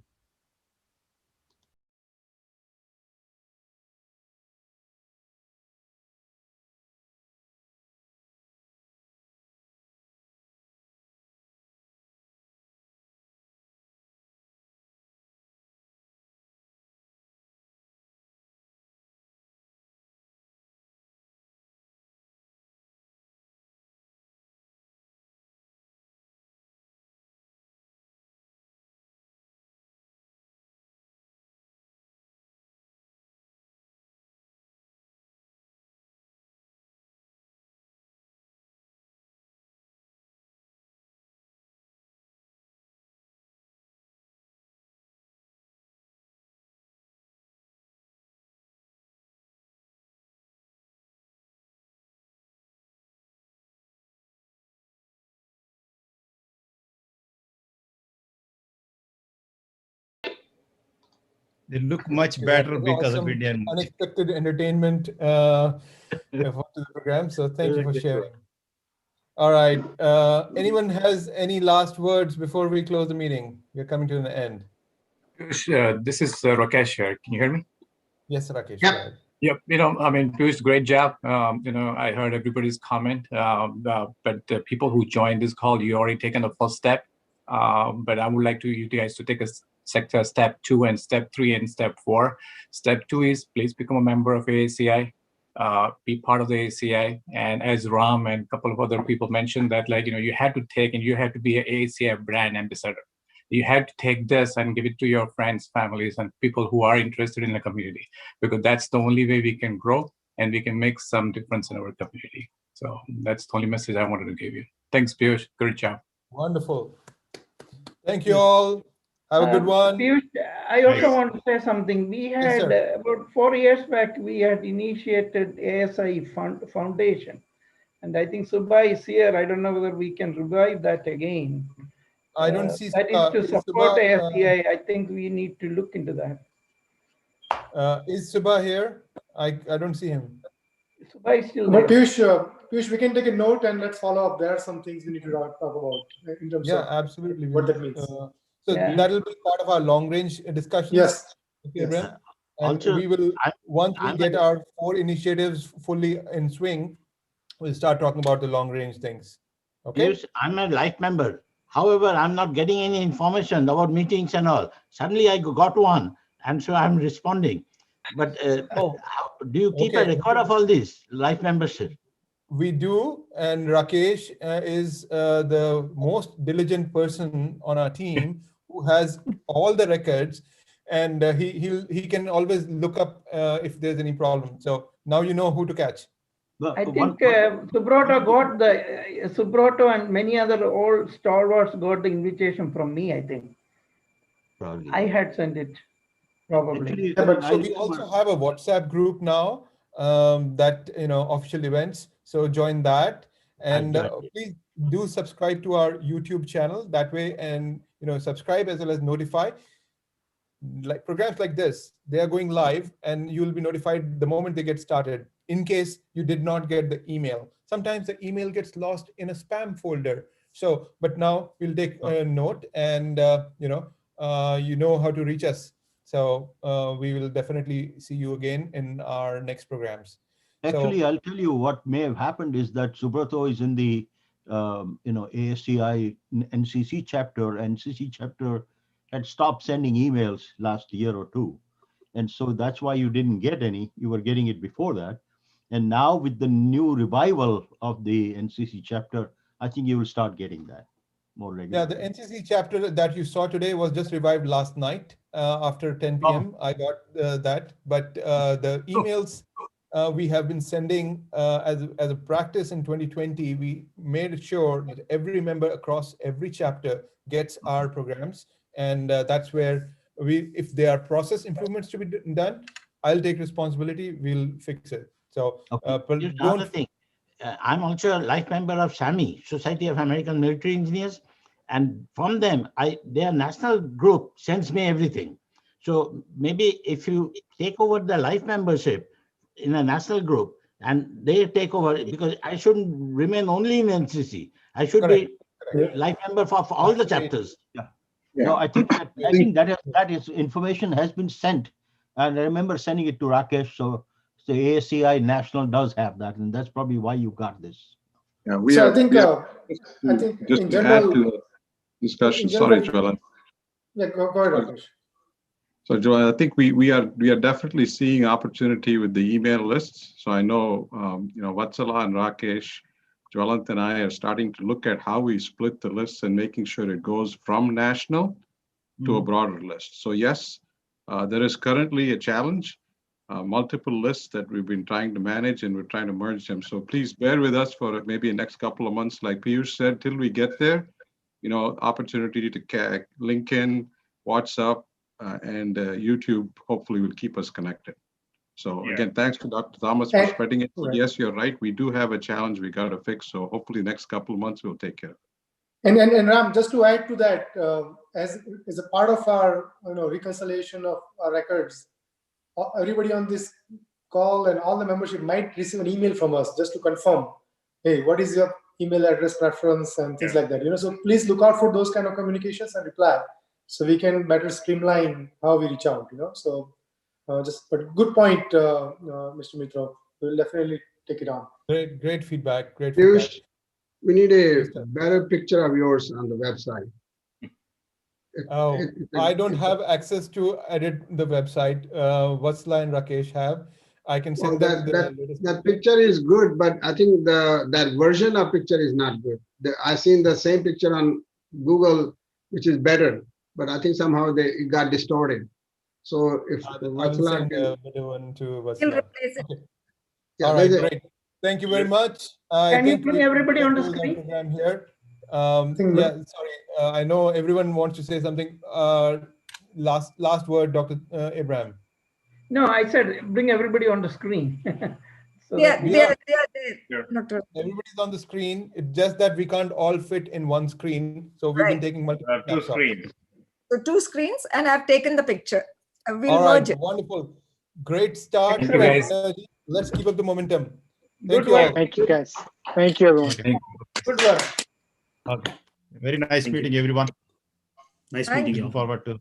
They look much better because of Indian. Unexpected entertainment to the program. So thank you for sharing. All right. Anyone has any last words before we close the meeting? We're coming to an end. This is Rakesh here. Can you hear me? Yes, Rakesh. Yep. Go ahead. Yep. Piyush, great job. I heard everybody's comment, but the people who joined this call, you already taken the first step. But I would like you guys to take a step 2 and step 3 and step 4. Step 2 is please become a member of ASEI, be part of the ASEI. And as Ram and a couple of other people mentioned that, you had to take and you had to be an ASEI brand ambassador. You have to take this and give it to your friends, families, and people who are interested in the community, because that's the only way we can grow and we can make some difference in our community. So that's the only message I wanted to give you. Thanks, Piyush. Good job. Wonderful. Thank you all. Have a good one. Piyush, I also want to say something. We had, about 4 years back, we had initiated ASI Foundation. And I think Subha is here. I don't know whether we can revive that again. I don't see that is to support ASEI. I think we need to look into that. Is Subha here? I don't see him. Subha is still but there. Piyush, we can take a note and let's follow up. There are some things we need to talk about in terms of absolutely. What that means. That'll be part of our long range discussions. Yes. Okay, Yes. And Also, we will, once we get our 4 initiatives fully in swing, we'll start talking about the long range things. Okay. Yes, I'm a life member. However, I'm not getting any information about meetings and all. Suddenly I got one, and so I'm responding. But how, do you keep a record of all this life membership? We do, and Rakesh is the most diligent person on our team who has all the records, and he can always look up if there's any problem. So now you know who to catch. I think Subroto and many other old stalwarts got the invitation from me, I think. Probably. I had sent it, probably. So we also have a WhatsApp group now that, official events. So join that. And please do subscribe to our YouTube channel that way, and, subscribe as well as notify. Like programs like this, they are going live and you'll be notified the moment they get started, in case you did not get the email. Sometimes the email gets lost in a spam folder. So, but now we'll take a note and, you know how to reach us. So we will definitely see you again in our next programs. Actually, So, I'll tell you what may have happened is that Subrato is in the ASCI NCC chapter. NCC chapter had stopped sending emails last year or two, and so that's why you didn't get any. You were getting it before that, and now with the new revival of the NCC chapter, I think you will start getting that more regularly. yeah, the NCC chapter that you saw today was just revived last night after 10 p.m. I got that, but the emails we have been sending as a practice in 2020, we made sure that every member across every chapter gets our programs, and that's where if there are process improvements to be done, I'll take responsibility. We'll fix it. So, but Here's another thing. I'm also a life member of SAMI, Society of American Military Engineers, and from them, their national group sends me everything. So maybe if you take over the life membership in a national group and they take over, because I shouldn't remain only in NCC. I should be life member for all the chapters. Yeah. No, I think that is information has been sent, and I remember sending it to Rakesh. So the ASCI National does have that, and that's probably why you got this. Yeah, I think just in to general, add to the discussion. Sorry, Joel. Yeah, go ahead, Rakesh. So, Joel, I think we are definitely seeing opportunity with the email lists. So I know Vatsala and Rakesh, Jwalant and I are starting to look at how we split the lists and making sure it goes from national to a broader list. So yes, there is currently a challenge, multiple lists that we've been trying to manage, and we're trying to merge them. So please bear with us for maybe the next couple of months, like Piyush said, till we get there. Opportunity to LinkedIn, WhatsApp, and YouTube hopefully will keep us connected. So again, thanks to Dr. Thomas for spreading it. But yes, you're right. We do have a challenge we got to fix. So hopefully next couple of months we'll take care of it. And Ram, just to add to that, as a part of our reconciliation of our records, everybody on this call and all the membership might receive an email from us just to confirm, hey, what is your email address preference and things like that. So please look out for those kind of communications and reply, so we can better streamline how we reach out. So but good point, Mr. Mitra. We'll definitely take it on. Great feedback. Great Piyush, feedback. we need a better picture of yours on the website. I don't have access to edit the website. Vatsala and Rakesh have. I can send them the latest. That picture is good, but I think that version of picture is not good. I've seen the same picture on Google, which is better, but I think somehow it got distorted. So if Vatsala can video one to Vatsala. He'll replace it. Okay. Yeah, all right, great. Thank you very much. Can you bring everybody on the screen? Program here. Sorry. I know everyone wants to say something. Last word, Dr. Abraham. No, I said bring everybody on the screen. They are there. Doctor. Everybody's on the screen. It's just that we can't all fit in one screen. So we've been taking multiple two screens. So 2 screens, and I've taken the picture. We'll all right, merge it. wonderful. Great start. Thank you, guys. Let's keep up the momentum. Good you work. all. Thank you, guys. Thank you, everyone. Good work. Okay. Very nice meeting everyone. Nice Thank meeting you. Looking forward to